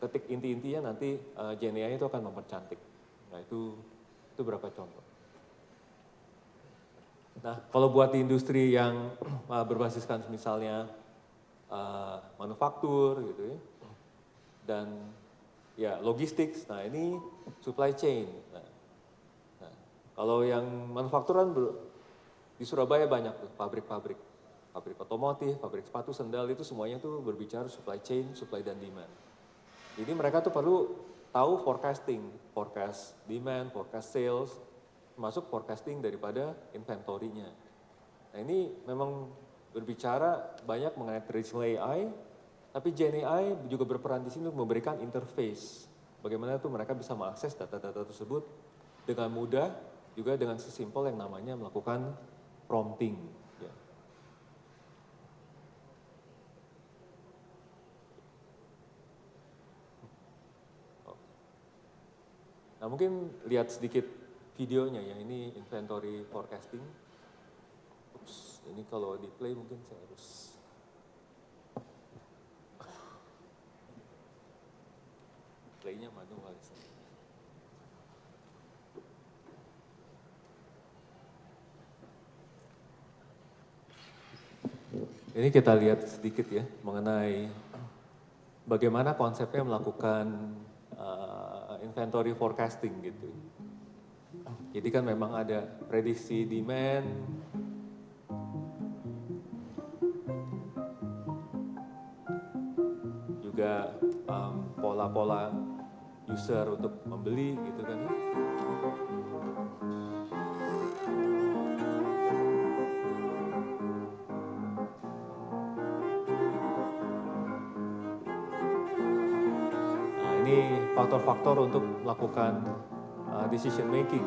ketik inti-intinya nanti Gen AI itu akan mempercantik. Nah itu berapa contoh. Nah kalau buat di industri yang berbasiskan misalnya manufaktur gitu ya, dan ya logistik, nah ini supply chain. Nah, kalau yang manufakturan di Surabaya banyak tuh pabrik otomotif, pabrik sepatu, sendal itu semuanya tuh berbicara supply chain, supply dan demand. Jadi mereka tuh perlu tahu forecasting, forecast demand, forecast sales, termasuk forecasting daripada inventory-nya. Nah ini memang berbicara banyak mengenai traditional AI, tapi Gen AI juga berperan di sini untuk memberikan interface. Bagaimana tuh mereka bisa mengakses data-data tersebut dengan mudah, juga dengan sesimpel yang namanya melakukan prompting. Ya. Nah mungkin lihat sedikit videonya ya, ini inventory forecasting. Ups, ini kalau di play mungkin saya harus. Playnya manual. Ini kita lihat sedikit ya mengenai bagaimana konsepnya melakukan inventory forecasting gitu. Jadi kan memang ada prediksi demand, juga pola-pola user untuk membeli gitu kan. Nah ini faktor-faktor untuk melakukan decision making.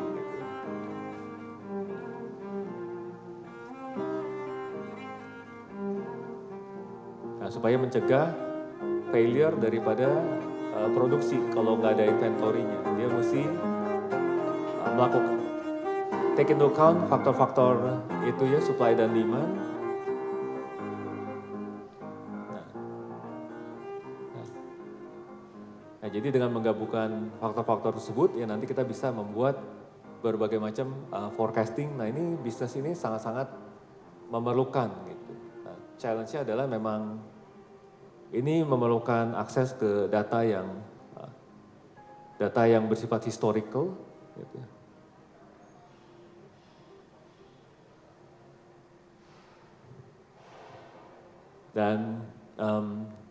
Nah supaya mencegah failure daripada produksi kalau nggak ada inventory-nya. Dia mesti melakukan take into account faktor-faktor itu ya, supply dan demand. Nah, jadi dengan menggabungkan faktor-faktor tersebut ya nanti kita bisa membuat berbagai macam forecasting. Nah ini bisnis ini sangat-sangat memerlukan gitu. Nah, challenge-nya adalah memang ini memerlukan akses ke data yang bersifat historical gitu. Dan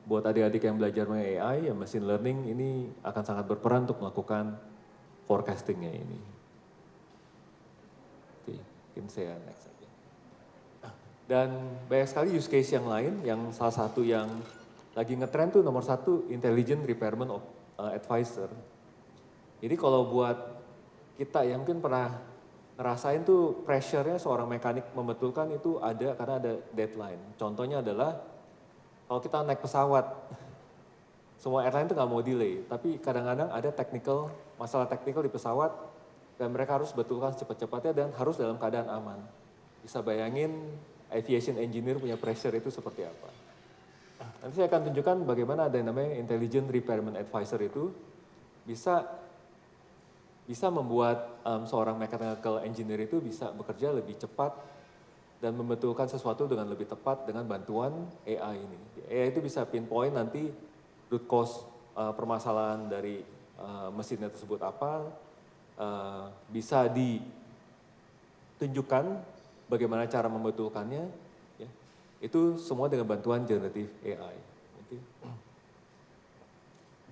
buat adik-adik yang belajar mengenai AI, ya machine learning ini akan sangat berperan untuk melakukan forecastingnya ini. Oke, mungkin saya next aja. Dan banyak sekali use case yang lain, yang salah satu yang lagi ngetrend tuh nomor satu, intelligent repairment of advisor. Jadi kalau buat kita yang mungkin pernah ngerasain tuh pressure-nya seorang mekanik membetulkan itu ada karena ada deadline. Contohnya adalah kalau kita naik pesawat, semua airline itu nggak mau delay, tapi kadang-kadang ada masalah teknikal di pesawat dan mereka harus betulkan cepat-cepatnya dan harus dalam keadaan aman. Bisa bayangin aviation engineer punya pressure itu seperti apa. Nanti saya akan tunjukkan bagaimana ada yang namanya intelligent repairment advisor itu bisa membuat seorang mechanical engineer itu bisa bekerja lebih cepat dan membetulkan sesuatu dengan lebih tepat dengan bantuan AI ini. AI itu bisa pinpoint nanti root cause permasalahan dari mesinnya tersebut apa, bisa ditunjukkan bagaimana cara membetulkannya, ya. Itu semua dengan bantuan generative AI.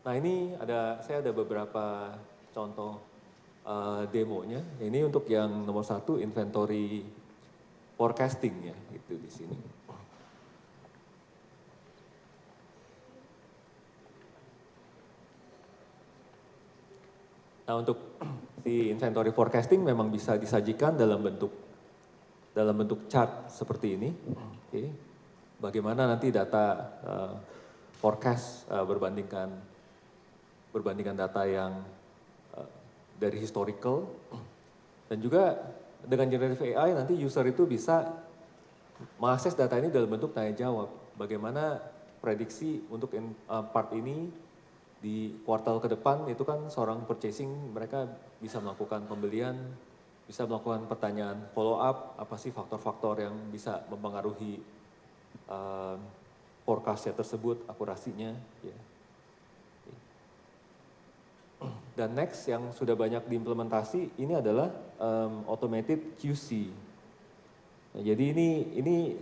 Nah ini saya ada beberapa contoh demonya. Ini untuk yang nomor satu inventory forecasting ya, itu di sini. Nah untuk si inventory forecasting memang bisa disajikan dalam bentuk chart seperti ini. Oke. Bagaimana nanti data forecast berbandingkan data yang dari historical. Dan juga dengan generative AI nanti user itu bisa mengakses data ini dalam bentuk tanya jawab. Bagaimana prediksi untuk part ini di kuartal ke depan itu kan seorang purchasing mereka bisa melakukan pembelian, bisa melakukan pertanyaan follow up, apa sih faktor-faktor yang bisa mempengaruhi forecast-nya tersebut, akurasinya. Ya. Dan next yang sudah banyak diimplementasi ini adalah automated QC. Nah, jadi ini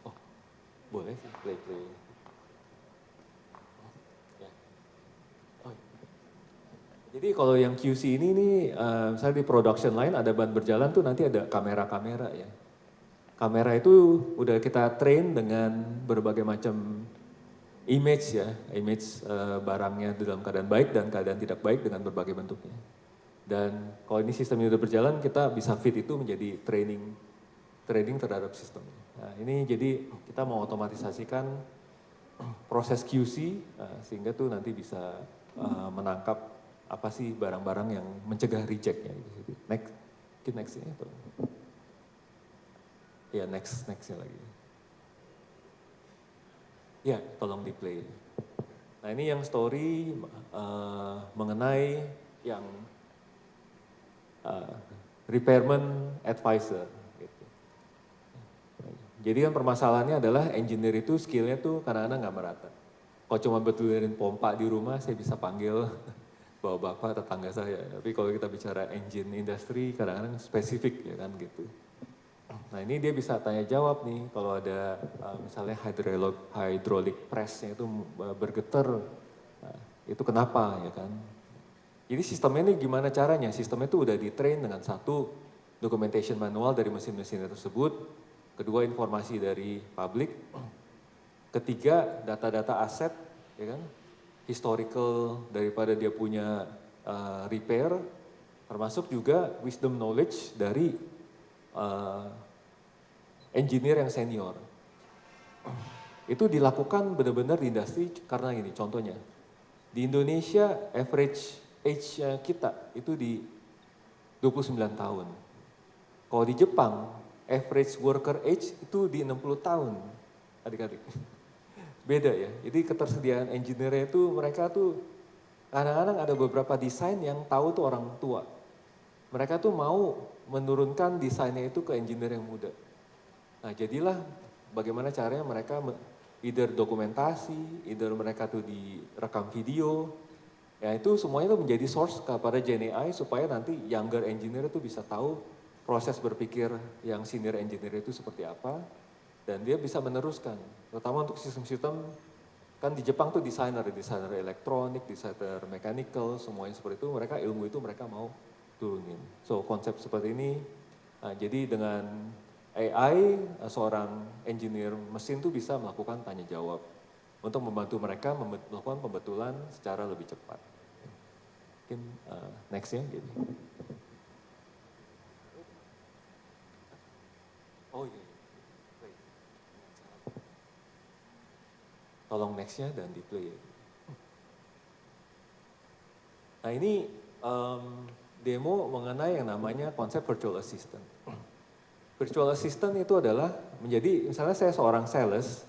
oh boleh sih play. Ya. Oh. Jadi kalau yang QC ini nih, misalnya di production line ada ban berjalan tuh nanti ada kamera-kamera ya. Kamera itu udah kita train dengan berbagai macam image ya, image barangnya dalam keadaan baik dan keadaan tidak baik dengan berbagai bentuknya. Dan kalau ini sistemnya udah berjalan, kita bisa fit itu menjadi training terhadap sistem. Nah ini jadi kita mau otomatisasikan proses QC sehingga tuh nanti bisa menangkap apa sih barang-barang yang mencegah rejectnya. Next ya. Ya nextnya lagi. Ya, tolong di play. Nah ini yang story mengenai yang repairman advisor. Gitu. Jadi kan permasalahannya adalah engineer itu skillnya tuh kadang-kadang nggak merata. Kalau cuma betulin pompa di rumah, saya bisa panggil bawa bapak tetangga saya. Tapi kalau kita bicara engine industry, kadang-kadang spesifik ya kan gitu. Nah ini dia bisa tanya jawab nih kalau ada misalnya hydraulic pressnya itu bergetar, nah, itu kenapa ya kan. Jadi sistemnya ini gimana caranya? Sistemnya itu udah di-train dengan satu documentation manual dari mesin-mesin tersebut, kedua informasi dari publik, ketiga data-data aset, ya kan, historical daripada dia punya repair, termasuk juga wisdom knowledge dari engineer yang senior. Itu dilakukan benar-benar di industri karena gini, contohnya. Di Indonesia average age kita itu di 29 tahun. Kalau di Jepang average worker age itu di 60 tahun, adik-adik. Beda ya, jadi ketersediaan engineer itu mereka tuh kadang-kadang ada beberapa desain yang tahu tuh orang tua. Mereka tuh mau menurunkan desainnya itu ke engineer yang muda. Nah jadilah bagaimana caranya mereka either dokumentasi, either mereka tuh direkam video, ya itu semuanya tuh menjadi source kepada Gen AI supaya nanti younger engineer itu bisa tahu proses berpikir yang senior engineer itu seperti apa, dan dia bisa meneruskan, terutama untuk sistem-sistem, kan di Jepang tuh desainer elektronik, desainer mechanical, semuanya seperti itu, mereka ilmu itu mereka mau turunin. So konsep seperti ini, nah, jadi dengan AI, seorang engineer mesin tuh bisa melakukan tanya jawab untuk membantu mereka melakukan pembetulan secara lebih cepat. Mungkin next ya, gitu. Oh iya, tolong nextnya dan di play. Nah ini demo mengenai yang namanya konsep virtual assistant. Virtual assistant itu adalah menjadi, misalnya saya seorang sales,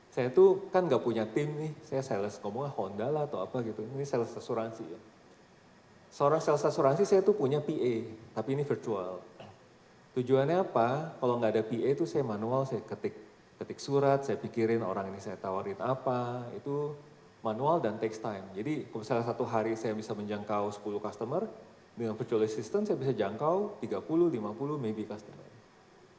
saya tuh kan nggak punya tim nih, saya sales ngomongnya Honda lah atau apa gitu, ini sales asuransi ya. Seorang sales asuransi saya tuh punya PA, tapi ini virtual. Tujuannya apa? Kalau nggak ada PA itu saya manual, saya ketik surat, saya pikirin orang ini saya tawarin apa, itu manual dan takes time. Jadi kalau misalnya satu hari saya bisa menjangkau 10 customer, dengan virtual assistant saya bisa jangkau 30, 50 maybe customer.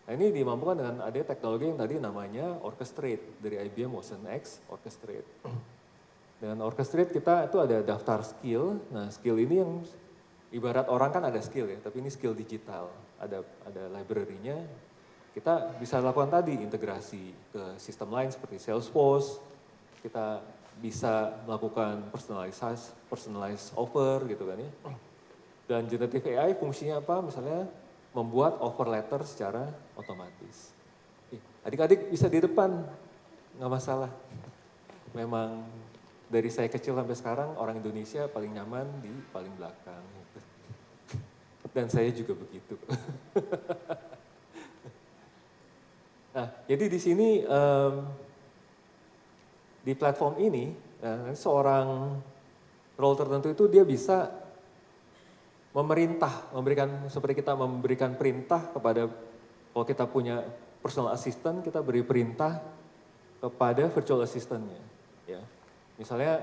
Nah ini dimampukan dengan ada teknologi yang tadi namanya Orchestrate, dari IBM Watson X, Orchestrate. Dengan Orchestrate kita itu ada daftar skill, nah skill ini yang ibarat orang kan ada skill ya, tapi ini skill digital, ada library-nya, kita bisa lakukan tadi integrasi ke sistem lain seperti Salesforce, kita bisa melakukan personalized offer gitu kan ya. Dan generative AI fungsinya apa? Misalnya membuat offer letter secara otomatis. Adik-adik bisa di depan, nggak masalah. Memang dari saya kecil sampai sekarang orang Indonesia paling nyaman di paling belakang. Gitu. Dan saya juga begitu. Nah, jadi di sini di platform ini seorang role tertentu itu dia bisa memerintah, memberikan seperti kita memberikan perintah kepada kalau kita punya personal assistant, kita beri perintah kepada virtual assistant-nya. Ya. Misalnya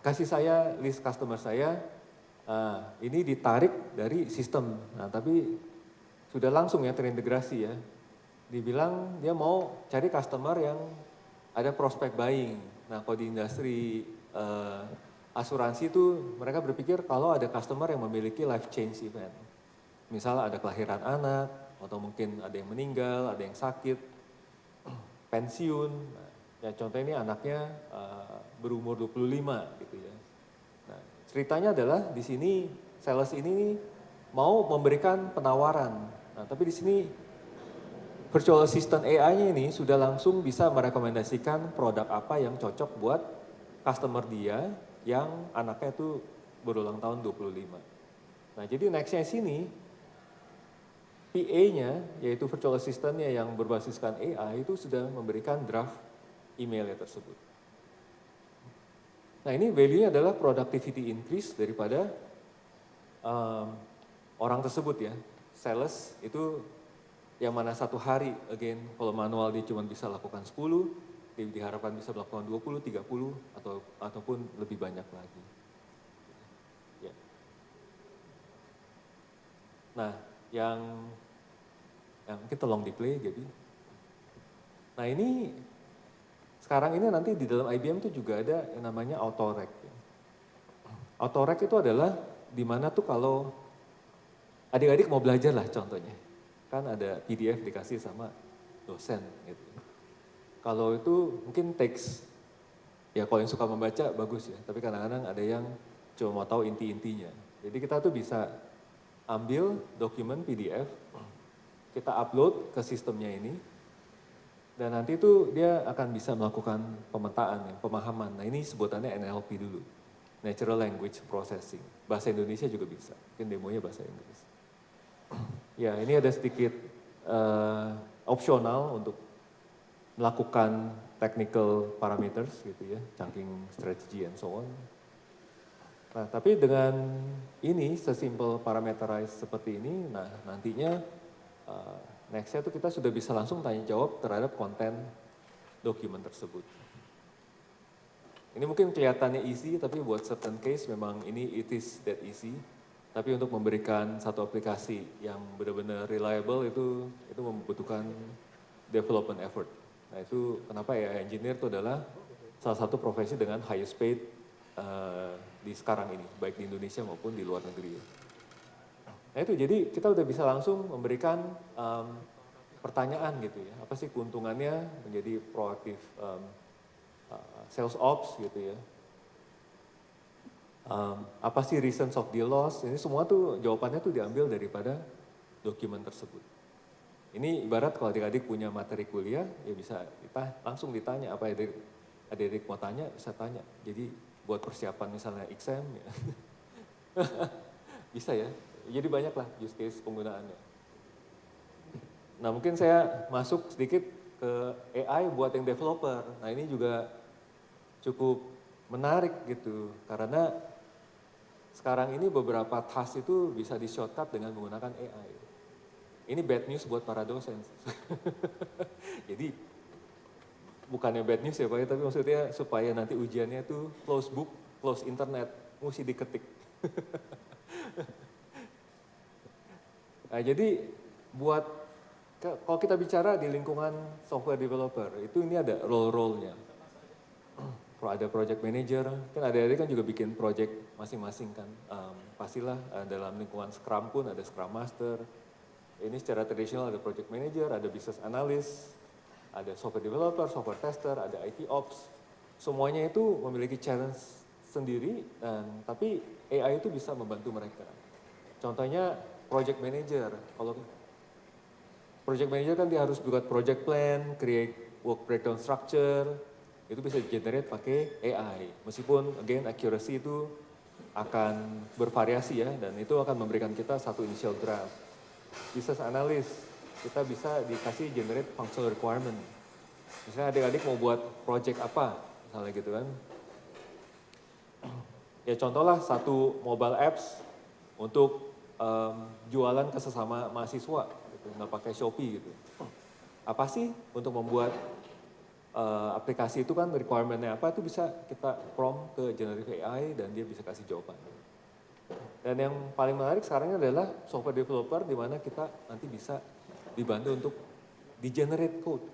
kasih saya list customer saya, ini ditarik dari sistem. Nah, tapi sudah langsung ya terintegrasi ya. Dibilang dia mau cari customer yang ada prospek buying. Nah, kalau di industri asuransi itu mereka berpikir kalau ada customer yang memiliki life change event. Misal ada kelahiran anak, atau mungkin ada yang meninggal, ada yang sakit, pensiun. Nah, ya contoh ini anaknya berumur 25 gitu ya. Nah, ceritanya adalah di sini sales ini mau memberikan penawaran. Nah, tapi di sini virtual assistant AI-nya ini sudah langsung bisa merekomendasikan produk apa yang cocok buat customer dia yang anaknya itu berulang tahun 25. Nah, jadi nextnya sini PA-nya, yaitu virtual assistant-nya yang berbasiskan AI itu sudah memberikan draft emailnya tersebut. Nah, ini value-nya adalah productivity increase daripada orang tersebut ya. Sales itu yang mana satu hari, again, kalau manual dia cuma bisa lakukan 10, dia diharapkan bisa melakukan 20, 30, ataupun lebih banyak lagi. Ya. Nah, yang kita tolong di play jadi. Nah ini, sekarang ini nanti di dalam IBM itu juga ada yang namanya autorec. Autorec itu adalah di mana tuh kalau adik-adik mau belajar lah contohnya. Kan ada PDF dikasih sama dosen gitu. Kalau itu mungkin teks, ya kalau yang suka membaca bagus ya, tapi kadang-kadang ada yang cuma mau tahu inti-intinya. Jadi kita tuh bisa ambil dokumen PDF, kita upload ke sistemnya ini, dan nanti tuh dia akan bisa melakukan pemetaan, ya, pemahaman. Nah ini sebutannya NLP dulu, Natural Language Processing. Bahasa Indonesia juga bisa, mungkin demonya bahasa Inggris. Ya, ini ada sedikit opsional untuk melakukan technical parameters gitu ya, chunking strategy and so on. Nah, tapi dengan ini sesimpel parameterize seperti ini, nah nantinya nextnya tuh kita sudah bisa langsung tanya jawab terhadap konten dokumen tersebut. Ini mungkin kelihatannya easy, tapi buat certain case memang ini it is that easy. Tapi untuk memberikan satu aplikasi yang benar-benar reliable itu membutuhkan development effort. Nah itu kenapa ya engineer itu adalah salah satu profesi dengan highest paid di sekarang ini, baik di Indonesia maupun di luar negeri. Nah itu jadi kita udah bisa langsung memberikan pertanyaan gitu ya, apa sih keuntungannya menjadi proaktif sales ops gitu ya. Apa sih reasons of the loss, ini semua tuh jawabannya tuh diambil daripada dokumen tersebut. Ini ibarat kalau adik-adik punya materi kuliah, ya bisa langsung ditanya, apa adik-adik mau tanya, bisa tanya. Jadi buat persiapan misalnya exam, ya. Bisa ya, jadi banyak lah use case penggunaannya. Nah mungkin saya masuk sedikit ke AI buat yang developer, nah ini juga cukup menarik gitu, karena sekarang ini beberapa task itu bisa di shortcut dengan menggunakan AI. Ini bad news buat para dosen. Jadi bukannya bad news ya Pak, tapi maksudnya supaya nanti ujiannya itu close book, close internet, mesti diketik. Nah jadi buat, kalau kita bicara di lingkungan software developer, itu ini ada role-role-nya. Ada project manager, kan adik-adik kan juga bikin project masing-masing kan. Pastilah dalam lingkungan Scrum pun ada Scrum Master. Ini secara tradisional ada project manager, ada business analyst, ada software developer, software tester, ada IT ops. Semuanya itu memiliki challenge sendiri, tapi AI itu bisa membantu mereka. Contohnya project manager, kalau project manager kan dia harus buat project plan, create work breakdown structure, itu bisa generate pakai AI. Meskipun again accuracy itu akan bervariasi ya, dan itu akan memberikan kita satu initial draft. Business analyst, kita bisa dikasih generate functional requirement. Misalnya adik-adik mau buat project apa, misalnya gitu kan. Ya contohlah satu mobile apps untuk jualan ke sesama mahasiswa, gitu, nggak pakai Shopee gitu. Apa sih untuk membuat aplikasi itu kan requirement-nya apa, itu bisa kita prompt ke generative AI dan dia bisa kasih jawaban. Dan yang paling menarik sekarang adalah software developer di mana kita nanti bisa dibantu untuk di-generate code.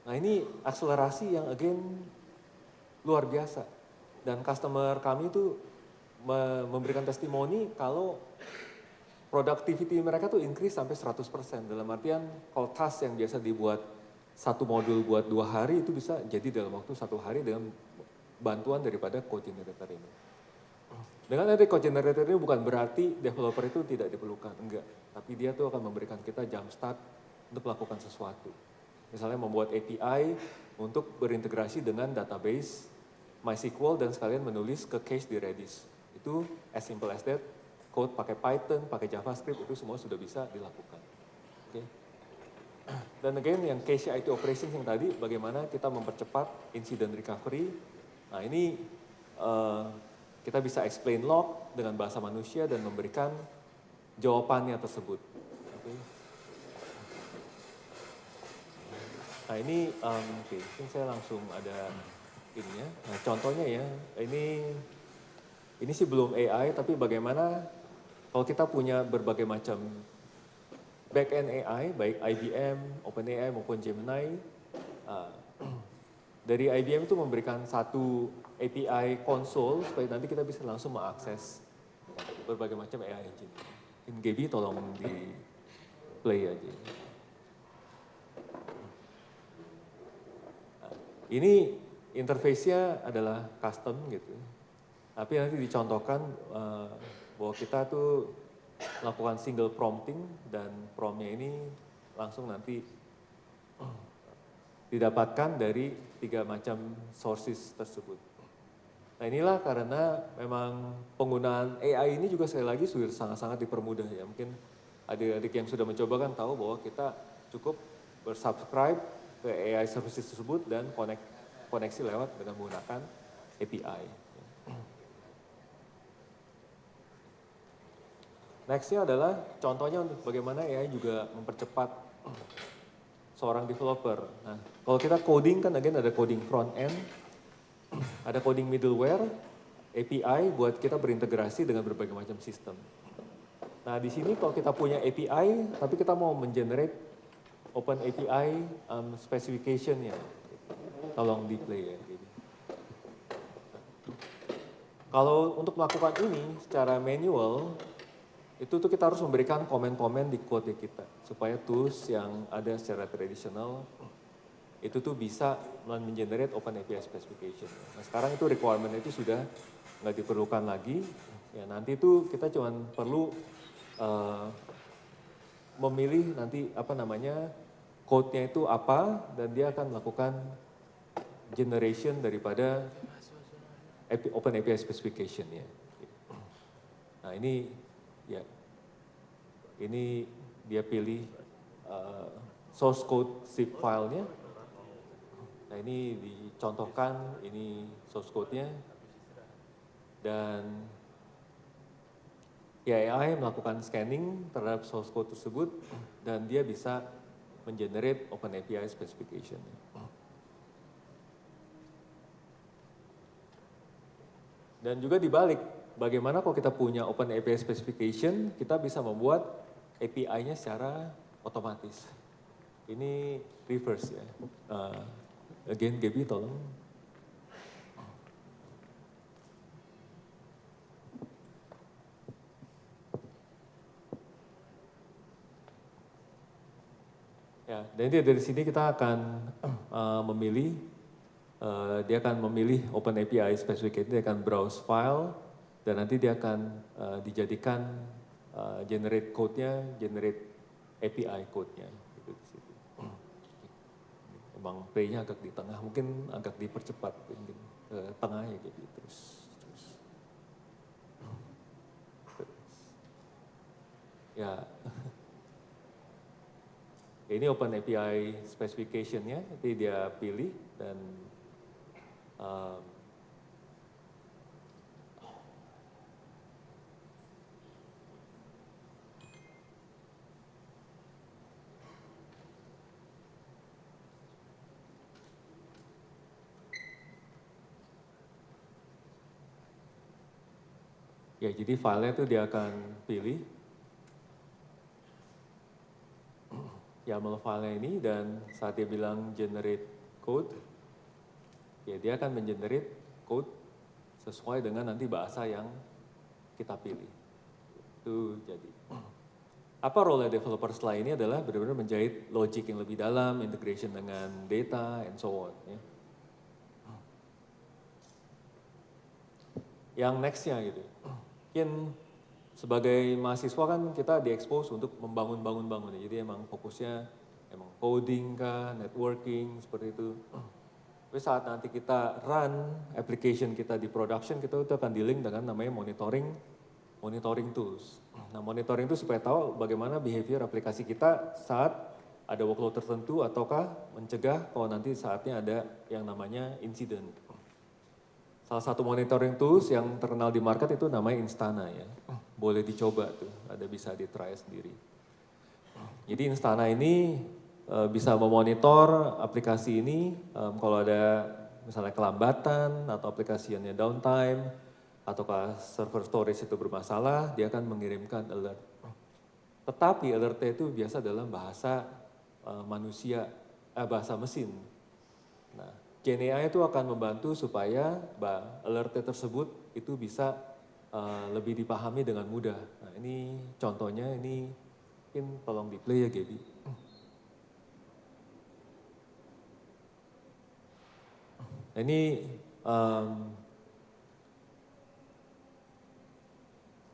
Nah ini akselerasi yang again luar biasa. Dan customer kami itu memberikan testimoni kalau productivity mereka tuh increase sampai 100%. Dalam artian kalau task yang biasa dibuat satu modul buat 2 hari itu bisa jadi dalam waktu 1 hari dengan bantuan daripada code generator ini. Dengan ada code generator ini bukan berarti developer itu tidak diperlukan, enggak. Tapi dia tuh akan memberikan kita jump start untuk melakukan sesuatu. Misalnya membuat API untuk berintegrasi dengan database MySQL dan sekalian menulis ke cache di Redis. Itu as simple as that, code pakai Python, pakai JavaScript, itu semua sudah bisa dilakukan. Okay. Dan again yang cache IT operations yang tadi, bagaimana kita mempercepat incident recovery. Nah ini kita bisa explain log dengan bahasa manusia dan memberikan jawabannya tersebut. Okay. Nah ini, mungkin saya langsung ada ininya. Nah contohnya ya, ini sih belum AI, tapi bagaimana kalau kita punya berbagai macam back-end AI, baik IBM, OpenAI maupun Gemini, dari IBM itu memberikan satu API konsol supaya nanti kita bisa langsung mengakses berbagai macam AI engine. Mungkin Gaby tolong di play aja. Nah, ini interface-nya adalah custom gitu. Tapi nanti dicontohkan bahwa kita tuh melakukan single prompting dan promptnya ini langsung nanti didapatkan dari 3 macam sources tersebut. Nah inilah karena memang penggunaan AI ini juga sekali lagi sudah sangat-sangat dipermudah ya. Mungkin adik-adik yang sudah mencoba kan tahu bahwa kita cukup bersubscribe ke AI services tersebut dan koneksi lewat dengan menggunakan API. Nextnya adalah contohnya untuk bagaimana AI juga mempercepat seorang developer. Nah, kalau kita coding kan again ada coding front end, ada coding middleware, API buat kita berintegrasi dengan berbagai macam sistem. Nah, di sini kalau kita punya API, tapi kita mau mengenerate Open API specification-nya, tolong di play ya. Kalau untuk melakukan ini secara manual, itu tuh kita harus memberikan komen-komen di code kita supaya tools yang ada secara tradisional itu tuh bisa men-generate Open API specification. Nah sekarang itu requirement itu sudah nggak diperlukan lagi. Ya nanti itu kita cuma perlu memilih nanti apa namanya code-nya itu apa dan dia akan melakukan generation daripada Open API specification ya. Nah ini ya, ini dia pilih source code zip filenya. Nah ini dicontohkan, ini source code-nya. Dan ya AI melakukan scanning terhadap source code tersebut dan dia bisa mengenerate Open API specification. Dan juga dibalik, bagaimana kalau kita punya Open API specification, kita bisa membuat API-nya secara otomatis. Ini reverse ya. Again, Gaby tolong. Ya, dan dari sini kita akan memilih, dia akan memilih Open API specification, dia akan browse file, dan nanti dia akan dijadikan generate code-nya, generate API code-nya. Gitu di situ. kembang play-nya agak di tengah, mungkin agak dipercepat, mungkin ke tengah ya jadi terus. Ya, ini Open API specification-nya, nanti dia pilih dan ya jadi filenya itu dia akan pilih YAML filenya ini dan saat dia bilang generate code, ya dia akan mengenerate code sesuai dengan nanti bahasa yang kita pilih. Itu jadi. Apa role developer setelah ini adalah benar-benar menjahit logic yang lebih dalam, integration dengan data, and so on. Ya. Yang nextnya gitu, mungkin sebagai mahasiswa kan kita di-expose untuk membangun ya. Jadi emang fokusnya emang coding kah, networking, seperti itu. Tapi saat nanti kita run application kita di production, kita itu akan di-link dengan namanya monitoring tools. Nah monitoring itu supaya tahu bagaimana behavior aplikasi kita saat ada workload tertentu ataukah mencegah kalau nanti saatnya ada yang namanya incident. Salah satu monitoring tools yang terkenal di market itu namanya Instana ya. Boleh dicoba tuh, ada bisa di-try sendiri. Jadi Instana ini bisa memonitor aplikasi ini kalau ada misalnya kelambatan atau aplikasinya downtime ataukah server storage itu bermasalah, dia akan mengirimkan alert. Tetapi alertnya itu biasa dalam bahasa bahasa mesin. Nah, GenAI itu akan membantu supaya alertnya tersebut itu bisa lebih dipahami dengan mudah. Nah ini contohnya, ini mungkin tolong di play ya Gaby. Nah, ini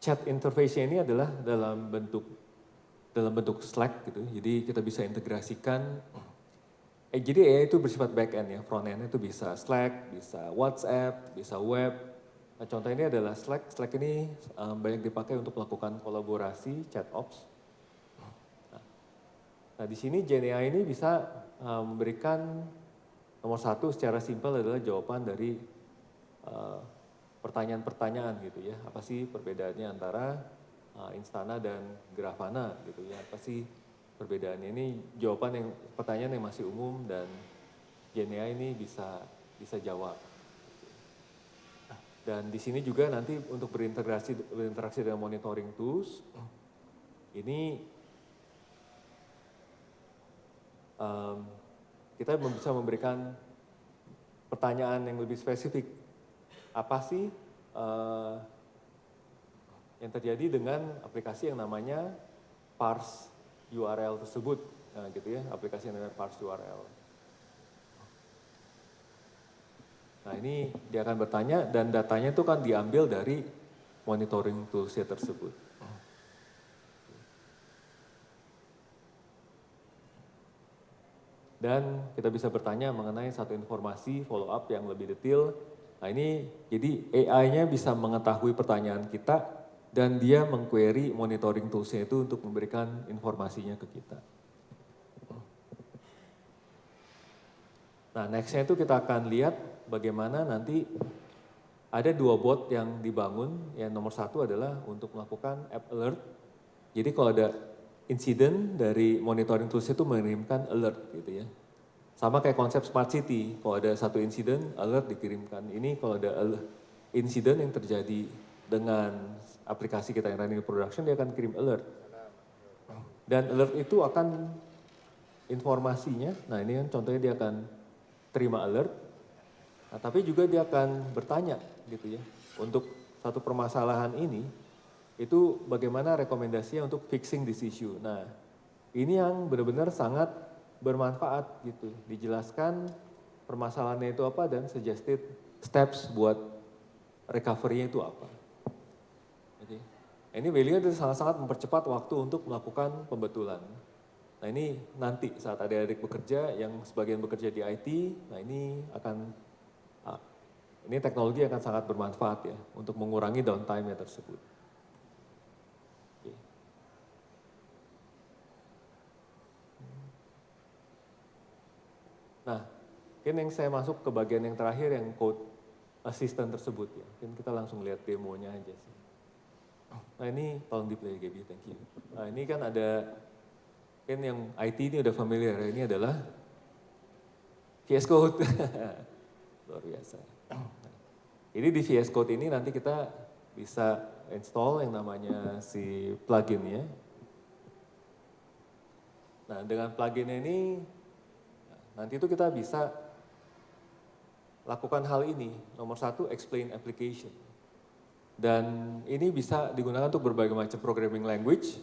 chat interface ini adalah dalam bentuk Slack gitu. Jadi kita bisa integrasikan. Jadi AI itu bersifat back end ya, front end itu bisa Slack, bisa WhatsApp, bisa web. Nah, contoh ini adalah Slack. Slack ini banyak dipakai untuk melakukan kolaborasi, chat ops. Nah di sini GenAI ini bisa memberikan nomor satu secara simpel adalah jawaban dari pertanyaan-pertanyaan gitu ya. Apa sih perbedaannya antara Instana dan Grafana gitu ya. Apa sih perbedaannya, ini pertanyaan yang masih umum dan GenAI ini bisa jawab. Dan di sini juga nanti untuk berinteraksi dengan monitoring tools, ini kita bisa memberikan pertanyaan yang lebih spesifik. Apa sih yang terjadi dengan aplikasi yang namanya parse URL tersebut, nah, gitu ya, aplikasi yang namanya parse URL. Nah ini dia akan bertanya dan datanya itu kan diambil dari monitoring toolsnya tersebut. Dan kita bisa bertanya mengenai satu informasi follow up yang lebih detail. Nah ini jadi AI-nya bisa mengetahui pertanyaan kita dan dia mengquery monitoring tools-nya itu untuk memberikan informasinya ke kita. Nah next-nya itu kita akan lihat bagaimana nanti ada dua bot yang dibangun. Yang nomor satu adalah untuk melakukan app alert. Jadi kalau ada insiden dari monitoring tools itu mengirimkan alert gitu ya. Sama kayak konsep smart city, kalau ada satu insiden alert dikirimkan. Ini kalau ada insiden yang terjadi dengan aplikasi kita yang running di production, dia akan kirim alert. Dan alert itu akan informasinya, nah ini kan contohnya dia akan terima alert, nah, tapi juga dia akan bertanya gitu ya. Untuk satu permasalahan ini, itu bagaimana rekomendasinya untuk fixing this issue. Nah ini yang benar-benar sangat bermanfaat gitu. Dijelaskan permasalahannya itu apa dan suggested steps buat recovery-nya itu apa. Jadi, ini value itu sangat-sangat mempercepat waktu untuk melakukan pembetulan. Nah ini nanti saat adik-adik bekerja, yang sebagian bekerja di IT, nah ini ini teknologi akan sangat bermanfaat ya untuk mengurangi downtime-nya tersebut. Oke. Nah, mungkin yang saya masuk ke bagian yang terakhir yang code assistant tersebut ya. Mungkin kita langsung lihat demonya aja sih. Nah ini tolong di play Gaby, thank you. Nah ini kan ada, kan yang IT ini udah familiar ya, ini adalah VS Code. Luar biasa. Jadi di VS Code ini nanti kita bisa install yang namanya si plugin ya. Nah dengan plugin ini, nanti itu kita bisa lakukan hal ini. Nomor satu, explain application. Dan ini bisa digunakan untuk berbagai macam programming language,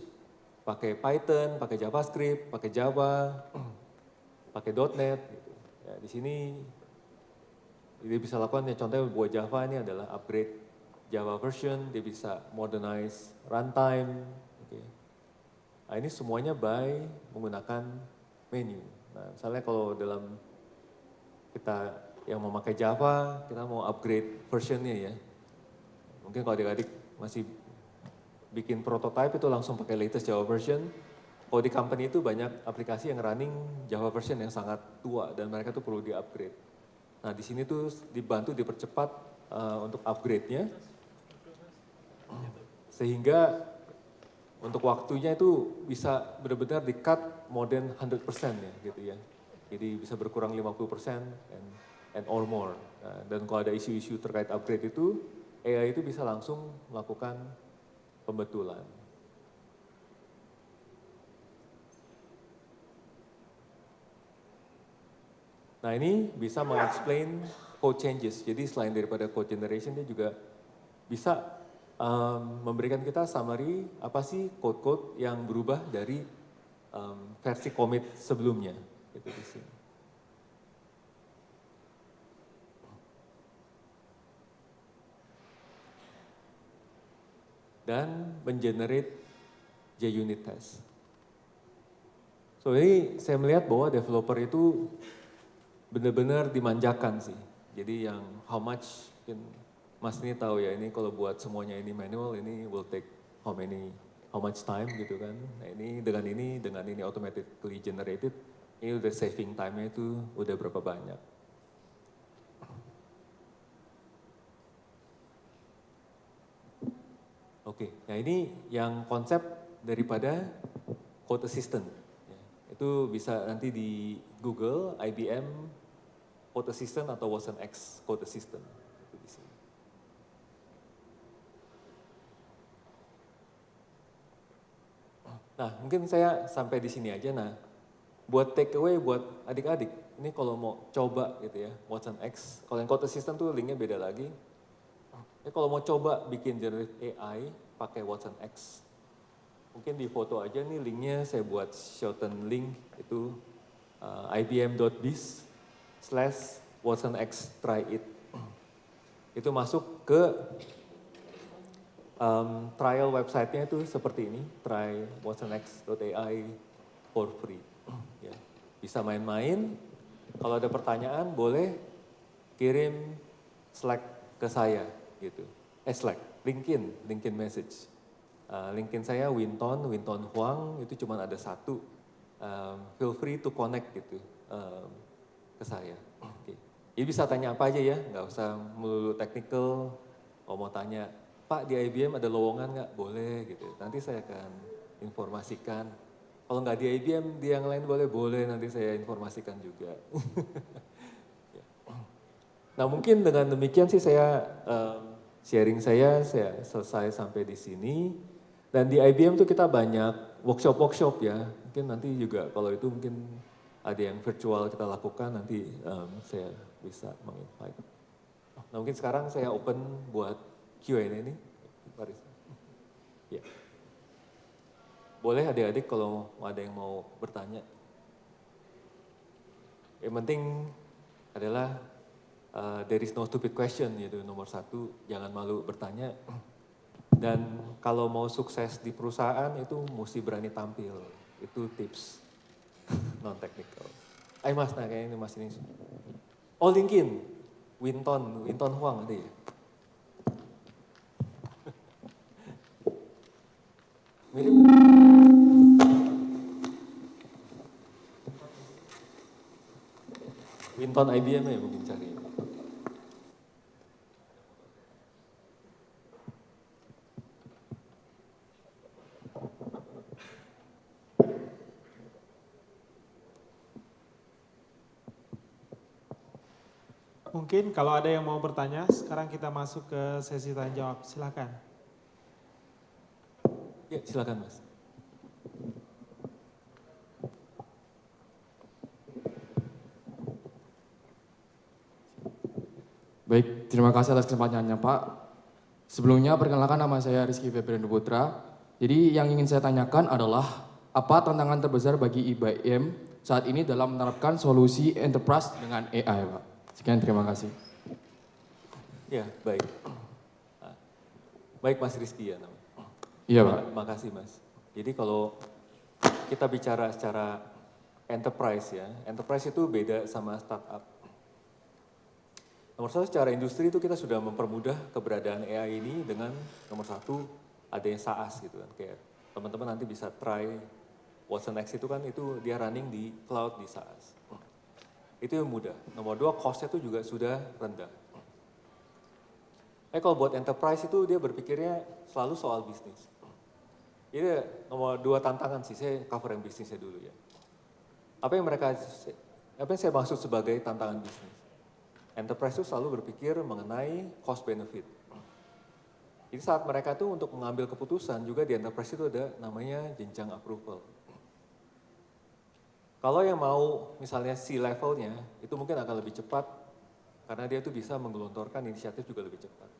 pakai Python, pakai JavaScript, pakai Java, pakai .NET. Gitu. Ya, di sini dia bisa lakukan, ya, contohnya buat Java ini adalah upgrade Java version, dia bisa modernize runtime. Okay. Nah ini semuanya by menggunakan menu. Nah misalnya kalau dalam kita yang memakai Java, kita mau upgrade versionnya ya. Mungkin kalau adik-adik masih bikin prototype itu langsung pakai latest Java version. Kalau di company itu banyak aplikasi yang running Java version yang sangat tua dan mereka tuh perlu di-upgrade. Nah di sini tuh dibantu dipercepat untuk upgrade-nya, sehingga untuk waktunya itu bisa benar-benar di-cut more than 100% ya gitu ya. Jadi bisa berkurang 50% and or more. Nah, dan kalau ada isu-isu terkait upgrade itu, AI itu bisa langsung melakukan pembetulan. Nah ini bisa meng-explain code changes. Jadi selain daripada code generation, dia juga bisa memberikan kita summary apa sih code-code yang berubah dari versi commit sebelumnya. Gitu di sini. Dan mengenerate JUnit test. So ini saya melihat bahwa developer itu benar-benar dimanjakan sih. Jadi yang how much, mungkin Mas ini tahu ya, ini kalau buat semuanya ini manual, ini will take how much time gitu kan. Nah ini dengan ini automatically generated, ini udah saving time-nya itu udah berapa banyak. Oke, nah ini yang konsep daripada code assistant. Ya, itu bisa nanti di Google, IBM, Code Assistant atau watsonx Code Assistant. Nah, mungkin saya sampai di sini aja. Nah, buat take away buat adik-adik, ini kalau mau coba gitu ya, watsonx. Kalau yang Code Assistant tuh linknya beda lagi. Kalau mau coba bikin generative AI pakai watsonx, mungkin di foto aja nih linknya saya buat shorten link itu ibm.biz/watsonx try it. Itu masuk ke trial website-nya itu seperti ini, trywatsonx.ai for free. Ya, bisa main-main, kalau ada pertanyaan boleh kirim Slack ke saya gitu. Slack, LinkedIn message. LinkedIn saya Winton Huang, itu cuma ada satu. Feel free to connect gitu ke saya. Okay. Jadi bisa tanya apa aja ya, nggak usah melulu technical. Kalau mau tanya, Pak di IBM ada lowongan nggak? Boleh gitu. Nanti saya akan informasikan. Kalau nggak di IBM, di yang lain boleh. Nanti saya informasikan juga. Nah mungkin dengan demikian sih saya sharing saya selesai sampai di sini. Dan di IBM tuh kita banyak workshop ya. Mungkin nanti juga kalau itu mungkin ada yang virtual kita lakukan, nanti saya bisa menginvite. Nah mungkin sekarang saya open buat Q&A ini. Mari. Ya. Boleh adik-adik kalau ada yang mau bertanya. Yang penting adalah there is no stupid question, yaitu nomor satu, jangan malu bertanya. Dan kalau mau sukses di perusahaan itu mesti berani tampil, itu tips. non technical. Ayo Mas, nah kayaknya ini Mas ini. Oh LinkedIn, Winton Huang ada ya? Mirip. Winton IBM ya mungkin cari. Mungkin kalau ada yang mau bertanya, sekarang kita masuk ke sesi tanya jawab. Silakan. Ya silakan Mas. Baik, terima kasih atas kesempatannya Pak. Sebelumnya perkenalkan nama saya Rizky Febrian Putra. Jadi yang ingin saya tanyakan adalah apa tantangan terbesar bagi IBM saat ini dalam menerapkan solusi enterprise dengan AI Pak? Sekian, terima kasih. Ya baik. Nah, baik Mas Rizky ya namanya. Iya Pak. Makasih Mas. Jadi kalau kita bicara secara enterprise ya, enterprise itu beda sama startup. Nomor satu secara industri itu kita sudah mempermudah keberadaan AI ini dengan nomor satu adanya SaaS gitu kan. Kayak teman-teman nanti bisa try Watson X itu kan itu dia running di cloud di SaaS. Itu yang mudah. Nomor dua cost-nya itu juga sudah rendah. Kalau buat enterprise itu dia berpikirnya selalu soal bisnis. Jadi nomor dua tantangan sih, saya cover yang bisnisnya dulu ya. Apa yang saya maksud sebagai tantangan bisnis? Enterprise itu selalu berpikir mengenai cost benefit. Jadi saat mereka tuh untuk mengambil keputusan juga di enterprise itu ada namanya jenjang approval. Kalau yang mau misalnya C-levelnya itu mungkin akan lebih cepat karena dia tuh bisa menggelontorkan inisiatif juga lebih cepat.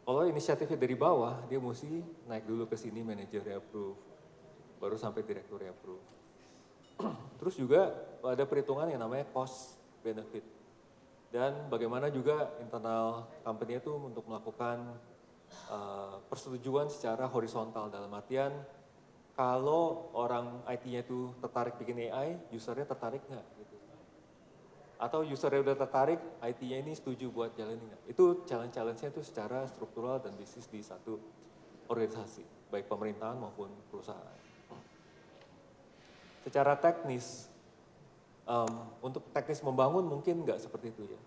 Kalau inisiatifnya dari bawah, dia mesti naik dulu ke sini manajer approve, baru sampai direktur approve. Terus juga ada perhitungan yang namanya cost benefit. Dan bagaimana juga internal company itu untuk melakukan persetujuan secara horizontal dalam artian kalau orang IT-nya itu tertarik bikin AI, usernya tertarik nggak? Gitu. Atau usernya udah tertarik, IT-nya ini setuju buat jalanin nggak? Itu challenge-nya itu secara struktural dan bisnis di satu organisasi, baik pemerintahan maupun perusahaan. Secara teknis, untuk teknis membangun mungkin nggak seperti itu ya.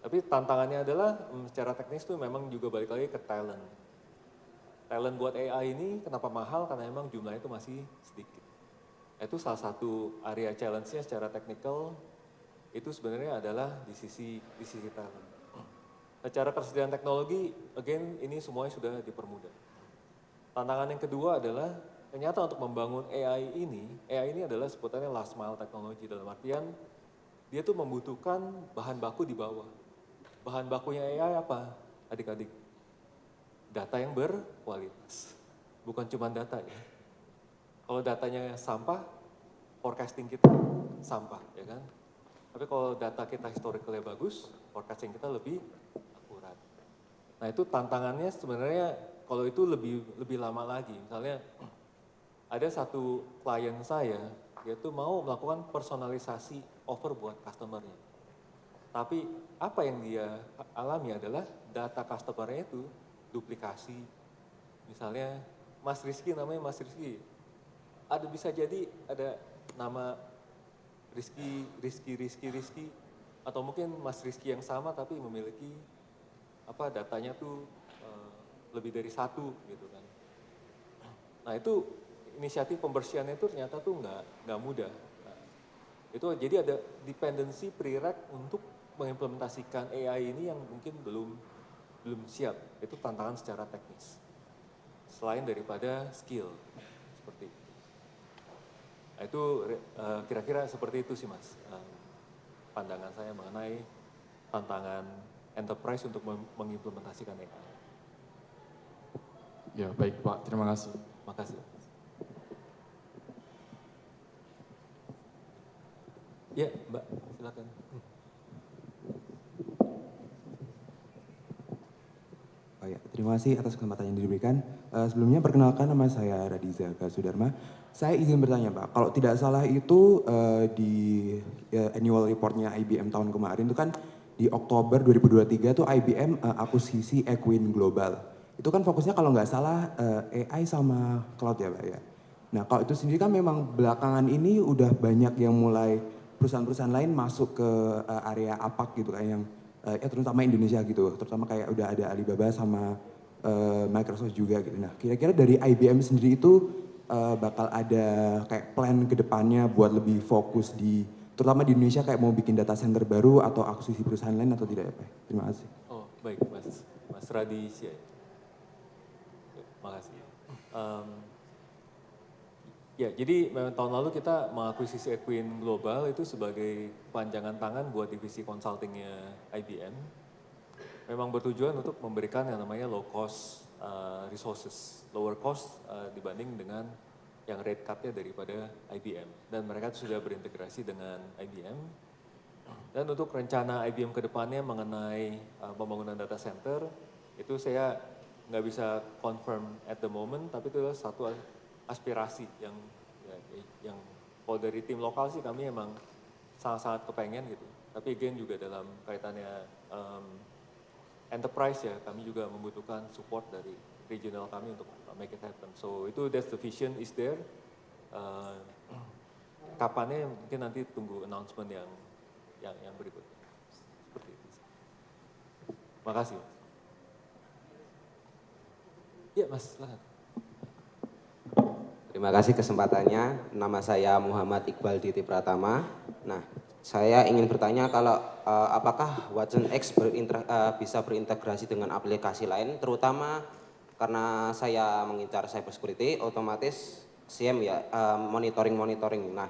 Tapi tantangannya adalah secara teknis itu memang juga balik lagi ke talent. Talent buat AI ini kenapa mahal? Karena memang jumlahnya itu masih sedikit. Itu salah satu area challenge-nya secara teknikal itu sebenarnya adalah di sisi talent. Secara ketersediaan teknologi, again ini semuanya sudah dipermudah. Tantangan yang kedua adalah ternyata untuk membangun AI ini adalah sebutannya last mile technology dalam artian dia tuh membutuhkan bahan baku di bawah. Bahan bakunya AI apa? Adik-adik, data yang berkualitas. Bukan cuma data ya. Kalau datanya sampah, forecasting kita sampah ya kan. Tapi kalau data kita historicalnya bagus, forecasting kita lebih akurat. Nah itu tantangannya sebenarnya kalau itu lebih lama lagi. Misalnya ada satu klien saya, dia tuh mau melakukan personalisasi offer buat customer-nya. Tapi apa yang dia alami adalah data customer-nya itu duplikasi. Misalnya Mas Rizky, namanya Mas Rizky. Ada bisa jadi ada nama Rizky. Atau mungkin Mas Rizky yang sama tapi memiliki datanya tuh lebih dari satu gitu kan. Nah itu inisiatif pembersihannya itu ternyata tuh nggak mudah. Nah, itu jadi ada dependency prereq untuk mengimplementasikan AI ini yang mungkin belum siap. Itu tantangan secara teknis. Selain daripada skill seperti itu. Nah, itu kira-kira seperti itu sih Mas. Pandangan saya mengenai tantangan enterprise untuk mengimplementasikan AI. Ya baik Pak, terima kasih. Makasih. Ya Mbak, silakan. Oh ya, terima terima kasih atas kesempatan yang diberikan. Sebelumnya perkenalkan, nama saya Radiza Sudarma. Saya izin bertanya Pak, kalau tidak salah itu di annual reportnya IBM tahun kemarin itu kan di Oktober 2023 tuh IBM akuisisi Equin Global. Itu kan fokusnya kalau nggak salah AI sama cloud ya Pak ya. Nah kalau itu sendiri kan memang belakangan ini udah banyak yang mulai perusahaan-perusahaan lain masuk ke area APAC gitu kan yang ya terutama Indonesia gitu, terutama kayak udah ada Alibaba sama Microsoft juga gitu. Nah kira-kira dari IBM sendiri itu bakal ada kayak plan ke depannya buat lebih fokus di, terutama di Indonesia kayak mau bikin data center baru atau akuisisi perusahaan lain atau tidak ya Pak? Terima kasih. Oh baik Mas Radi Siai. Makasih. Ya, jadi memang tahun lalu kita mengakuisisi Equin Global itu sebagai panjangan tangan buat divisi consultingnya IBM. Memang bertujuan untuk memberikan yang namanya low cost resources, lower cost dibanding dengan yang rate cut-nya daripada IBM. Dan mereka sudah berintegrasi dengan IBM. Dan untuk rencana IBM ke depannya mengenai pembangunan data center, itu saya nggak bisa confirm at the moment, tapi itu adalah satu aspirasi yang kalau dari tim lokal sih kami emang sangat-sangat kepengen gitu. Tapi again juga dalam kaitannya enterprise ya, kami juga membutuhkan support dari regional kami untuk make it happen. So itu that's the vision is there. Kapannya mungkin nanti tunggu announcement yang berikutnya. Seperti itu. Makasih. Iya Mas, silahkan. Terima kasih kesempatannya. Nama saya Muhammad Iqbal Diti Pratama. Nah, saya ingin bertanya kalau apakah Watson X bisa berintegrasi dengan aplikasi lain, terutama karena saya mengincar cybersecurity, otomatis SIEM ya, monitoring. Nah,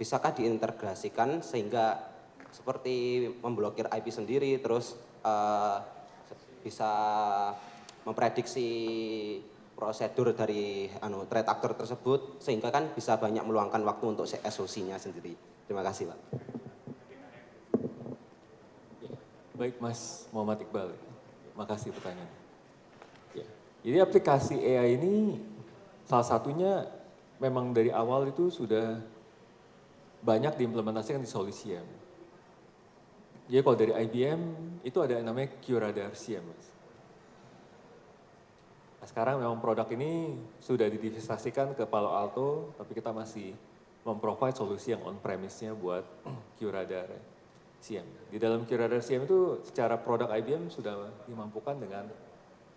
bisakah diintegrasikan sehingga seperti memblokir IP sendiri, terus bisa memprediksi prosedur dari threat actor tersebut sehingga kan bisa banyak meluangkan waktu untuk SOC-nya sendiri. Terima kasih Pak. Baik Mas Muhammad Iqbal, makasih pertanyaan. Ya. Jadi aplikasi AI ini salah satunya memang dari awal itu sudah banyak diimplementasikan di solusi SIEM. Jadi kalau dari IBM itu ada yang namanya QRadar SIEM Mas. Sekarang memang produk ini sudah didivestasikan ke Palo Alto, tapi kita masih memprovide solusi yang on-premise-nya buat QRadar SIEM. Di dalam QRadar SIEM itu secara produk IBM sudah dimampukan dengan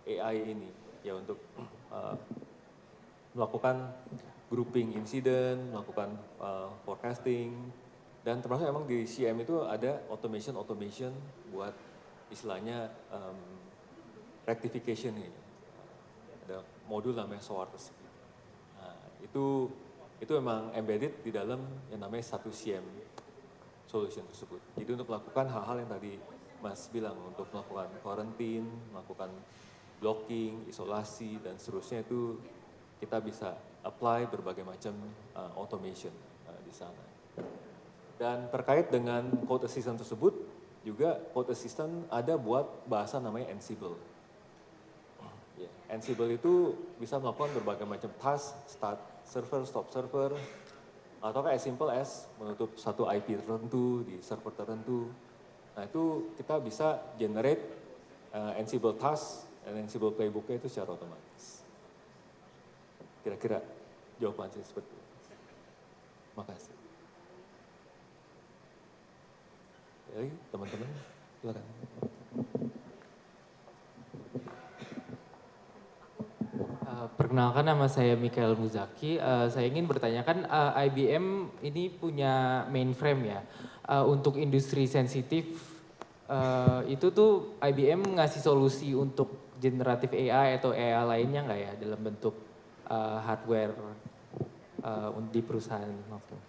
AI ini, ya untuk melakukan grouping insiden, melakukan forecasting, dan termasuk memang di SIEM itu ada automation buat istilahnya rectification ini. Ada modul namanya SOARS. Nah, itu memang embedded di dalam yang namanya satu SIEM solution tersebut. Jadi untuk melakukan hal-hal yang tadi Mas bilang, untuk melakukan quarantine, melakukan blocking, isolasi, dan seterusnya itu kita bisa apply berbagai macam automation di sana. Dan terkait dengan code assistant tersebut, juga code assistant ada buat bahasa namanya Ansible. Ansible itu bisa melakukan berbagai macam task, start server, stop server, atau as simple as menutup satu IP tertentu di server tertentu. Nah itu kita bisa generate Ansible task dan Ansible playbooknya itu secara otomatis. Kira-kira jawaban saya seperti itu. Makasih. Lagi teman-teman, silakan. Perkenalkan, nama saya Mikael Muzaki. Saya ingin bertanyakan, IBM ini punya mainframe ya. Untuk industri sensitif, itu tuh IBM ngasih solusi untuk generatif AI atau AI lainnya nggak ya dalam bentuk hardware di perusahaan?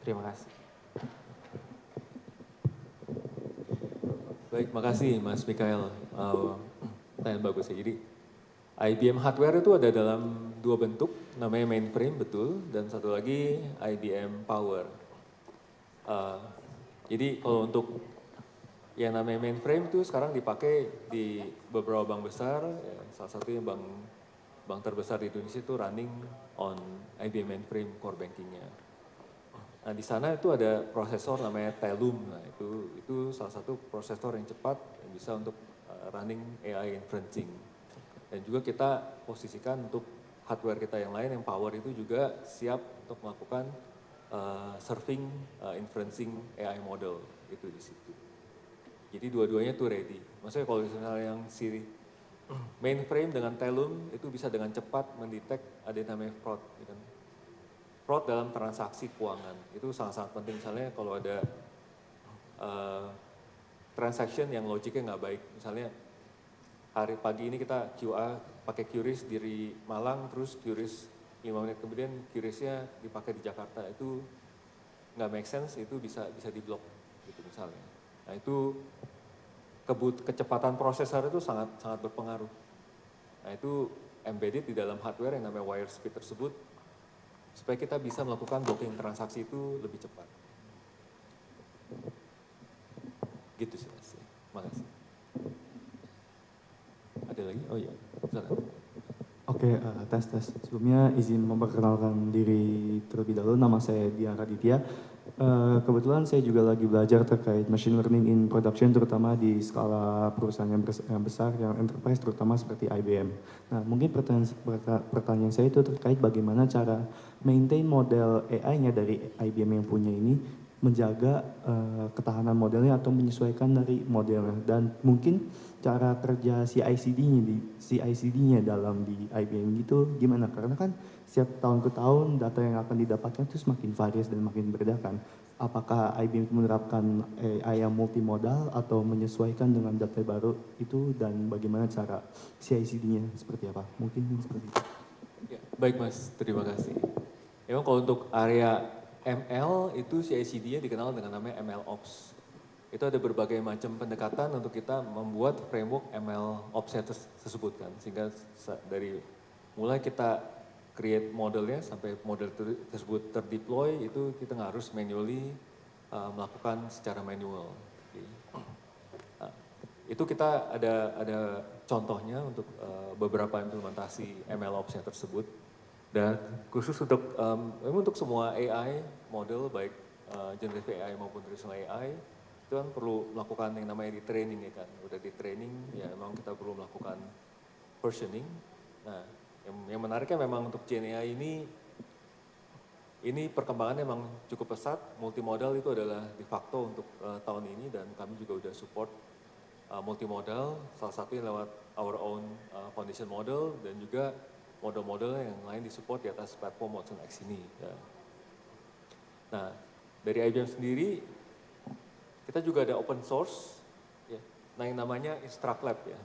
Terima kasih. Baik, makasih Mas Mikael. Pertanyaan bagus ya. Jadi IBM hardware itu ada dalam dua bentuk, namanya mainframe betul, dan satu lagi IBM Power. Jadi kalau untuk yang namanya mainframe itu sekarang dipakai di beberapa bank besar, ya, salah satunya bank terbesar di Indonesia itu running on IBM mainframe core bankingnya. Nah di sana itu ada prosesor namanya Telum, nah itu salah satu prosesor yang cepat yang bisa untuk running AI inferencing. Dan juga kita posisikan untuk hardware kita yang lain yang power itu juga siap untuk melakukan serving inferencing AI model itu di situ. Jadi dua-duanya tuh ready. Maksudnya kalau misalnya yang si mainframe dengan Telum itu bisa dengan cepat mendetek ada yang namanya fraud. Gitu. Fraud dalam transaksi keuangan itu sangat-sangat penting. Misalnya kalau ada transaction yang logiknya nggak baik, misalnya hari pagi ini kita QA pakai QRIS dari Malang, terus QRIS 5 menit kemudian QRIS-nya dipakai di Jakarta, itu nggak make sense, itu bisa diblok gitu misalnya. Nah itu kecepatan prosesor itu sangat berpengaruh. Nah itu embedded di dalam hardware yang namanya wire speed tersebut, supaya kita bisa melakukan blocking transaksi itu lebih cepat. Gitu sih Mas. Makasih. Ada lagi? Oh iya, silakan. Oke, tes. Sebelumnya izin memperkenalkan diri terlebih dahulu. Nama saya Dian Raditya. Kebetulan saya juga lagi belajar terkait machine learning in production, terutama di skala perusahaan yang besar, yang enterprise, terutama seperti IBM. Nah, mungkin pertanyaan saya itu terkait bagaimana cara maintain model AI-nya dari IBM yang punya ini, menjaga ketahanan modelnya atau menyesuaikan dari modelnya, dan mungkin cara kerja CI/CD-nya dalam di IBM itu gimana? Karena kan setiap tahun ke tahun data yang akan didapatkan itu semakin varias dan makin berbeda. Apakah IBM menerapkan AI yang multimodal atau menyesuaikan dengan data baru itu, dan bagaimana cara CI/CD-nya seperti apa? Mungkin seperti itu. Ya, baik Mas, terima kasih. Memang kalau untuk area ML itu CI/CD-nya dikenal dengan namanya MLOps. Itu ada berbagai macam pendekatan untuk kita membuat framework MLOps-nya tersebut kan. Sehingga dari mulai kita create modelnya sampai model tersebut terdeploy itu kita nggak harus manually melakukan secara manual. Nah, itu kita ada contohnya untuk beberapa implementasi MLOps-nya tersebut. Dan khusus untuk semua AI model baik generative AI maupun traditional AI itu kan perlu melakukan yang namanya di training ya kan. Udah di training ya memang kita perlu melakukan versioning. Nah, yang menariknya memang untuk Gen AI ini perkembangannya memang cukup pesat. Multimodal itu adalah de facto untuk tahun ini, dan kami juga udah support multimodal, salah satunya lewat our own foundation model, dan juga model-model yang lain disupport di atas platform Watson X ini. Ya. Nah, dari IBM sendiri kita juga ada open source, ya. Nah yang namanya Instruct Lab ya,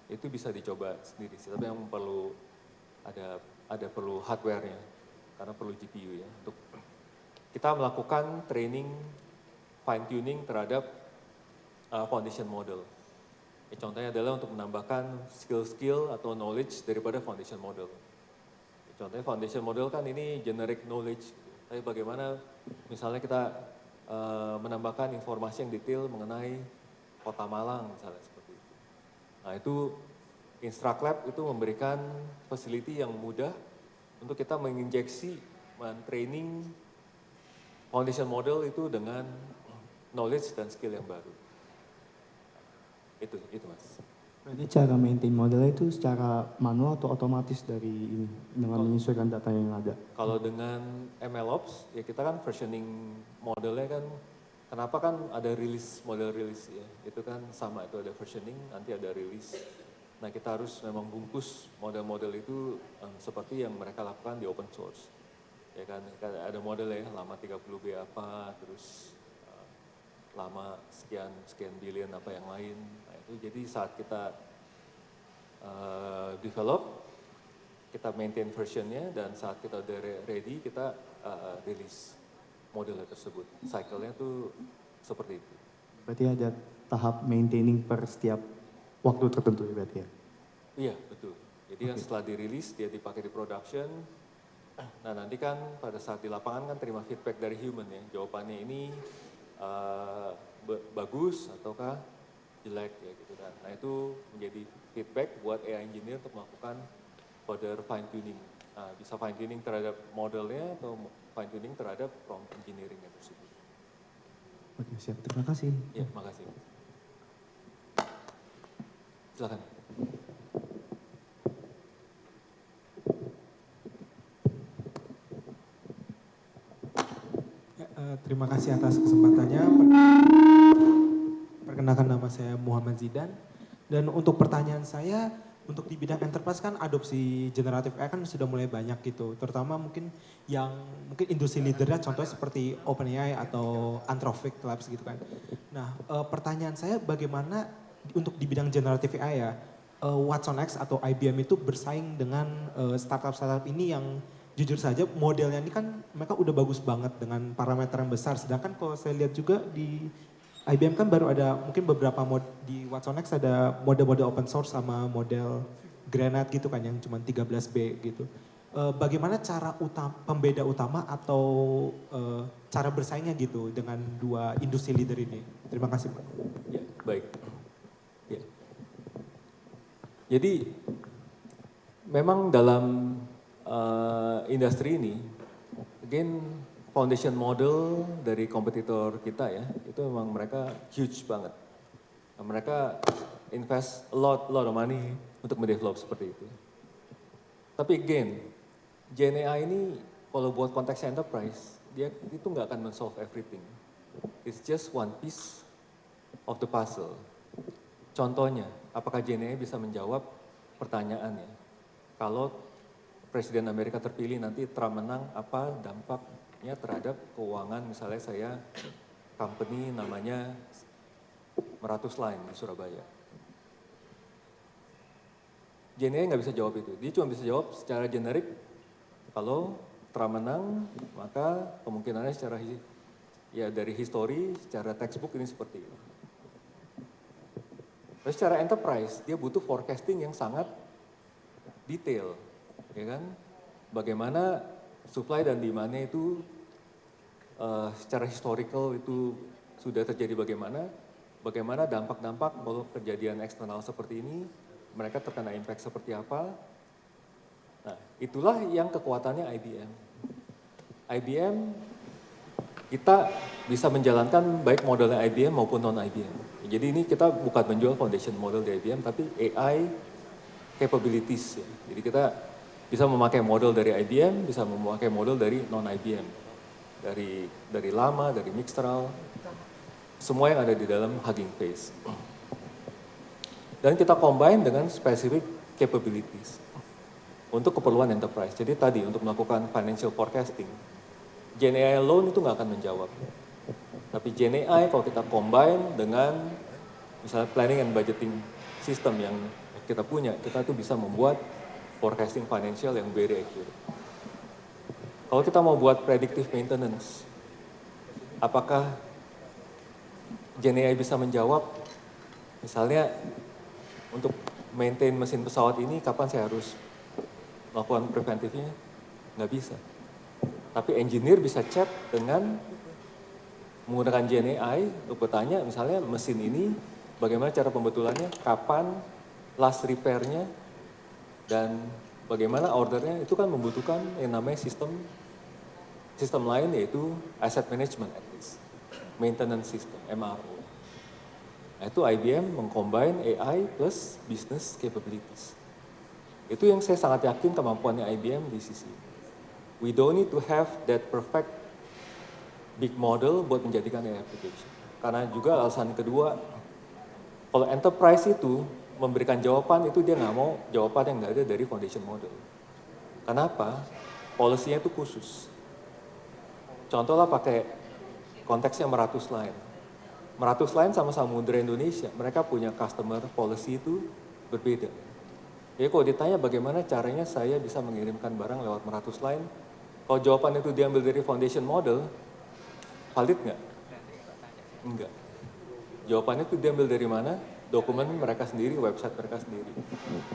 itu bisa dicoba sendiri sih, tapi yang perlu ada perlu hardware-nya, karena perlu GPU ya, untuk kita melakukan training, fine tuning terhadap foundation model. Ya, contohnya adalah untuk menambahkan skill-skill atau knowledge daripada foundation model. Ya, contohnya foundation model kan ini generic knowledge, tapi bagaimana misalnya kita menambahkan informasi yang detail mengenai Kota Malang misalnya seperti itu. Nah itu Instruct Lab itu memberikan facility yang mudah untuk kita menginjeksi, training foundation model itu dengan knowledge dan skill yang baru. Itu Mas. Berarti cara maintain modelnya itu secara manual atau otomatis dari ini, dengan menyesuaikan data yang ada? Kalau dengan MLOps, ya kita kan versioning modelnya kan, kenapa kan ada model release ya, itu kan sama, itu ada versioning, nanti ada release. Nah kita harus memang bungkus model-model itu seperti yang mereka lakukan di open source. Ya kan, ada model ya, lama 30B apa, terus lama sekian billion apa yang lain. Nah itu jadi saat kita develop, kita maintain versionnya, dan saat kita udah ready kita release modelnya tersebut. Cycle-nya tuh seperti itu. Berarti ada tahap maintaining per setiap waktu tertentu ya berarti ya? Iya betul. Jadi kan setelah dirilis dia dipakai di production. Nah nanti kan pada saat di lapangan kan terima feedback dari human ya. Jawabannya ini bagus ataukah jelek ya gitu kan. Nah itu menjadi feedback buat AI engineer untuk melakukan further fine tuning. Nah, bisa fine tuning terhadap modelnya atau fine tuning terhadap prompt engineeringnya tersebut. Oke, siap. Terima kasih. Ya, makasih. Silakan. Ya, terima kasih atas kesempatannya. Perkenalkan, nama saya Muhammad Zidan. Dan untuk pertanyaan saya, untuk di bidang enterprise kan adopsi generatif AI kan sudah mulai banyak gitu. Terutama mungkin yang mungkin industri leadernya contohnya seperti OpenAI atau Anthropic Labs gitu kan. Nah, pertanyaan saya bagaimana untuk di bidang generatif AI ya, Watson X atau IBM itu bersaing dengan startup-startup ini yang jujur saja modelnya ini kan mereka udah bagus banget dengan parameter yang besar. Sedangkan kalau saya lihat juga di IBM kan baru ada mungkin beberapa mod di Watson X ada model-model open source sama model Granite gitu kan yang cuma 13B gitu. Bagaimana cara pembeda utama atau cara bersaingnya gitu dengan dua industri leader ini? Terima kasih Pak. Ya, baik. Ya. Jadi memang dalam industri ini, again foundation model dari kompetitor kita ya, itu memang mereka huge banget. Nah, mereka invest a lot of money untuk mendevelop seperti itu. Tapi again, Gen AI ini kalau buat konteks enterprise, dia itu nggak akan men-solve everything. It's just one piece of the puzzle. Contohnya, apakah Gen AI bisa menjawab pertanyaannya? Kalau Presiden Amerika terpilih nanti Trump menang, apa dampaknya terhadap keuangan? Misalnya saya company namanya Meratus Line di Surabaya. Gen AI nggak bisa jawab itu. Dia cuma bisa jawab secara generik, kalau Trump menang, maka kemungkinannya secara ya dari histori, secara textbook ini seperti ini. Tapi secara enterprise, dia butuh forecasting yang sangat detail, ya kan? Bagaimana supply dan demand-nya itu secara historical itu sudah terjadi bagaimana dampak-dampak kalau kejadian eksternal seperti ini, mereka terkena impact seperti apa. Nah, itulah yang kekuatannya IBM. IBM kita bisa menjalankan baik modelnya IBM maupun non-IBM. Jadi ini kita bukan menjual foundation model di IBM, tapi AI capabilities. Ya. Jadi kita bisa memakai model dari IBM, bisa memakai model dari non-IBM. Dari Llama, dari Mistral, semua yang ada di dalam Hugging Face. Dan kita combine dengan specific capabilities untuk keperluan enterprise. Jadi tadi untuk melakukan financial forecasting, Gen AI alone itu nggak akan menjawab. Tapi Gen AI kalau kita combine dengan misalnya planning and budgeting system yang kita punya, kita tuh bisa membuat forecasting financial yang very accurate. Kalau kita mau buat predictive maintenance, apakah Gen AI bisa menjawab? Misalnya untuk maintain mesin pesawat ini, kapan saya harus melakukan preventifnya? Nggak bisa. Tapi engineer bisa chat dengan menggunakan Gen AI untuk bertanya, misalnya mesin ini bagaimana cara pembetulannya, kapan last repair-nya, dan bagaimana ordernya. Itu kan membutuhkan yang namanya sistem lain, yaitu asset management at least, maintenance system, MRO. Nah, itu IBM mengcombine AI plus business capabilities. Itu yang saya sangat yakin kemampuannya IBM di sisi. We don't need to have that perfect big model buat menjadikan AI application. Karena juga alasan kedua, kalau enterprise itu memberikan jawaban itu dia nggak mau jawaban yang nggak ada dari foundation model. Kenapa? Policy-nya itu khusus. Contohnya pakai konteksnya Meratus Line. Meratus Line sama Samudra Indonesia, mereka punya customer policy itu berbeda. Jadi kalau ditanya bagaimana caranya saya bisa mengirimkan barang lewat Meratus Line, kalau jawaban itu diambil dari foundation model, valid nggak? Enggak. Jawabannya itu diambil dari mana? Dokumen mereka sendiri, website mereka sendiri.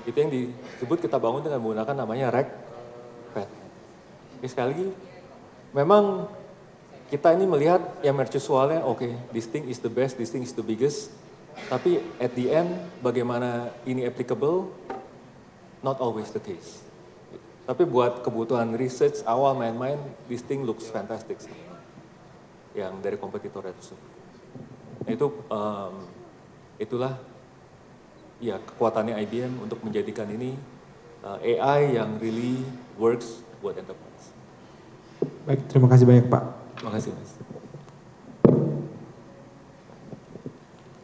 Itu yang disebut kita bangun dengan menggunakan namanya RegPad. Sekali lagi, memang kita ini melihat yang mercusualnya, oke, this thing is the best, this thing is the biggest, Tapi at the end, bagaimana ini applicable, not always the case. Tapi buat kebutuhan research awal main-main, this thing looks fantastic sih. Yang dari kompetitornya tersebut. Itulah ya kekuatannya IBM untuk menjadikan ini AI yang really works buat enterprise. Baik, terima kasih banyak Pak. Terima kasih Mas.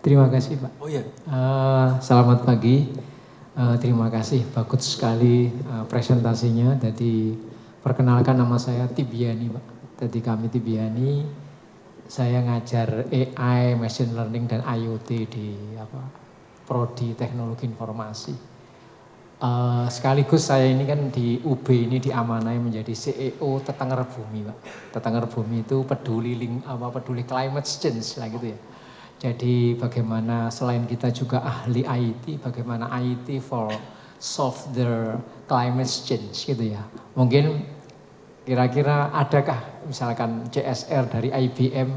Terima kasih Pak. Oh iya. Selamat pagi. Terima kasih, bagus sekali presentasinya. Jadi perkenalkan nama saya Tibiani Pak. Jadi kami Tibiani, saya ngajar AI, Machine Learning dan IoT di Prodi Teknologi Informasi. Sekaligus saya ini kan di UB ini diamanai menjadi CEO Tetangga Bumi Pak. Tetangga Bumi itu peduli climate change lah gitu ya. Jadi bagaimana selain kita juga ahli IT, bagaimana IT for solve the climate change gitu ya. Mungkin kira-kira adakah misalkan CSR dari IBM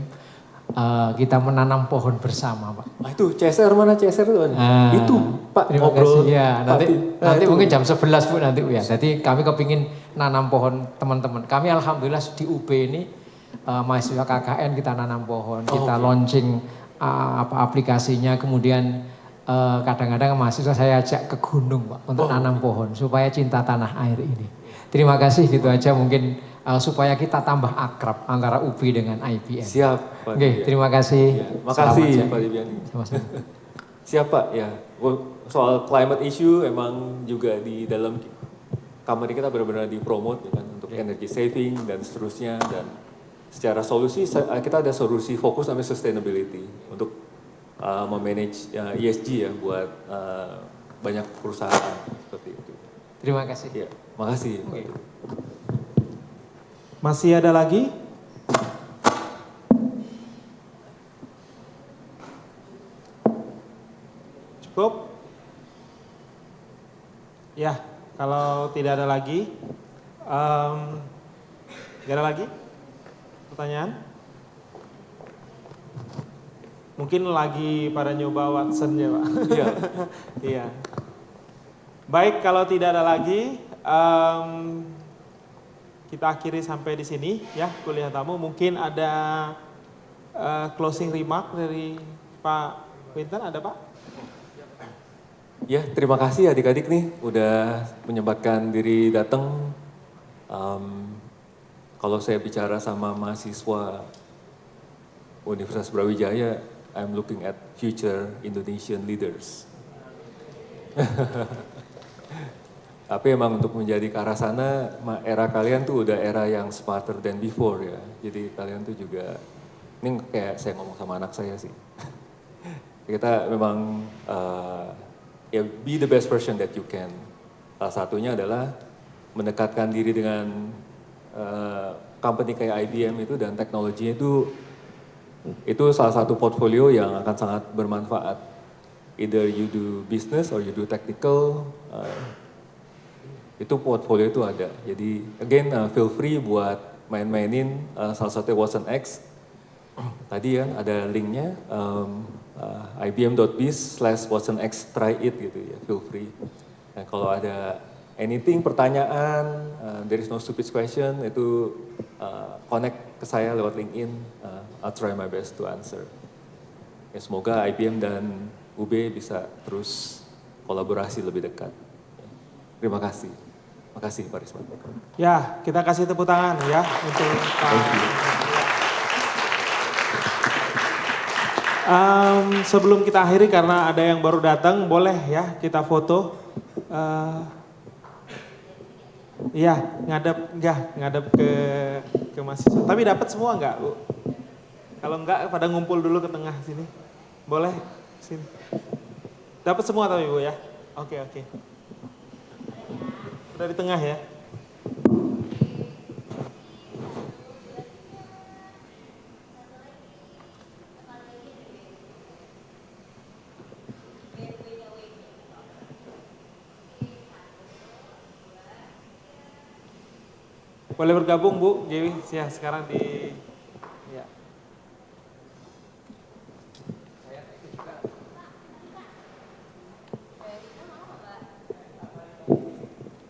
kita menanam pohon bersama Pak? Itu CSR mana CSR itu? Itu Pak Terima ngobrol. kasih ya, nanti itu. mungkin jam 11 Bu nanti Bu ya. Jadi kami kepingin nanam pohon teman-teman. Kami alhamdulillah di UB ini mahasiswa KKN kita nanam pohon, kita launching aplikasinya, kemudian kadang-kadang mahasiswa saya ajak ke gunung Pak untuk nanam pohon supaya cinta tanah air ini. Terima kasih gitu aja mungkin supaya kita tambah akrab antara UB dengan IBM. Siap Pak. Oke, terima kasih. Ya, makasih Selamat Pak Dibiani. Sama-sama. Siap Pak ya. Soal climate issue emang juga di dalam company kita benar-benar dipromote ya kan untuk energy saving dan seterusnya, dan secara solusi kita ada solusi fokus namanya sustainability untuk memanage ESG ya buat banyak perusahaan seperti itu. Terima kasih. Ya, makasih. Oke. Masih ada lagi? Cukup? Ya, kalau tidak ada lagi, tidak ada lagi pertanyaan? Mungkin lagi pada nyoba Watson ya Pak? Iya. Iya. Baik, kalau tidak ada lagi, kita akhiri sampai di sini ya kuliah tamu. Mungkin ada closing remark dari Pak Quinten, ada Pak? Ya, terima kasih adik-adik nih udah menyempatkan diri datang. Kalau saya bicara sama mahasiswa Universitas Brawijaya, I'm looking at future Indonesian leaders. Tapi emang untuk menjadi ke arah sana, era kalian tuh udah era yang smarter than before ya. Jadi kalian tuh juga, ini kayak saya ngomong sama anak saya sih. Kita memang ya be the best version that you can. Salah satunya adalah mendekatkan diri dengan company kayak IBM itu dan teknologinya itu salah satu portfolio yang akan sangat bermanfaat. Either you do business or you do technical, itu portfolio itu ada. Jadi again feel free buat main-mainin salah satu Watson X. Tadi kan ada linknya ibm.biz/WatsonX try it gitu ya, feel free. Nah, kalau ada anything, pertanyaan, there is no stupid question, itu connect ke saya lewat LinkedIn, I'll try my best to answer. Ya, semoga IBM dan UB bisa terus kolaborasi lebih dekat. Terima kasih. Terima kasih Pak Risman. Ya, kita kasih tepuk tangan ya untuk Pak. Sebelum kita akhiri karena ada yang baru datang, boleh ya kita foto. Iya, ngadep ke mahasiswa. Tapi dapat semua enggak, Bu? Kalau enggak pada ngumpul dulu ke tengah sini. Boleh? Sini. Dapat semua tapi Bu ya? Oke. Udah di tengah ya? Boleh bergabung Bu, Dewi, ya sekarang di... Ya.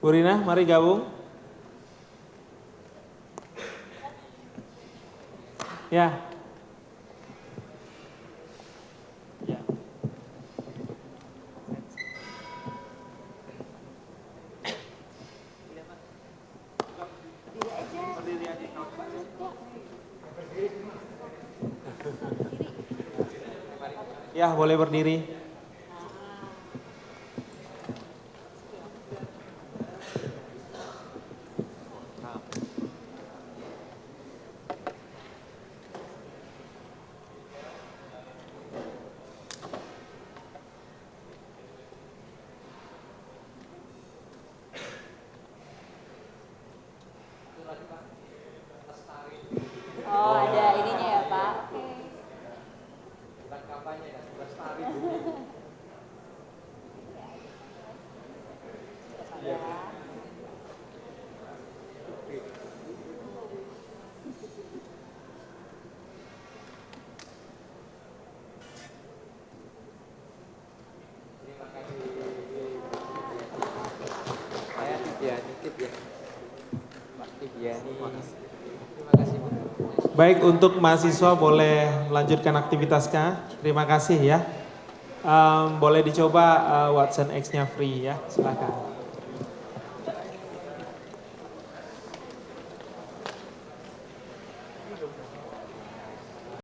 Bu Rina, mari gabung. Ya. Ya, boleh berdiri. Oh, ada ininya ya, Pak. Oke. Saya titip ya. Pak Tibiani. Terima kasih Bu. Baik, untuk mahasiswa boleh melanjutkan aktivitasnya. Terima kasih ya. Boleh dicoba Watson X-nya free ya, silakan.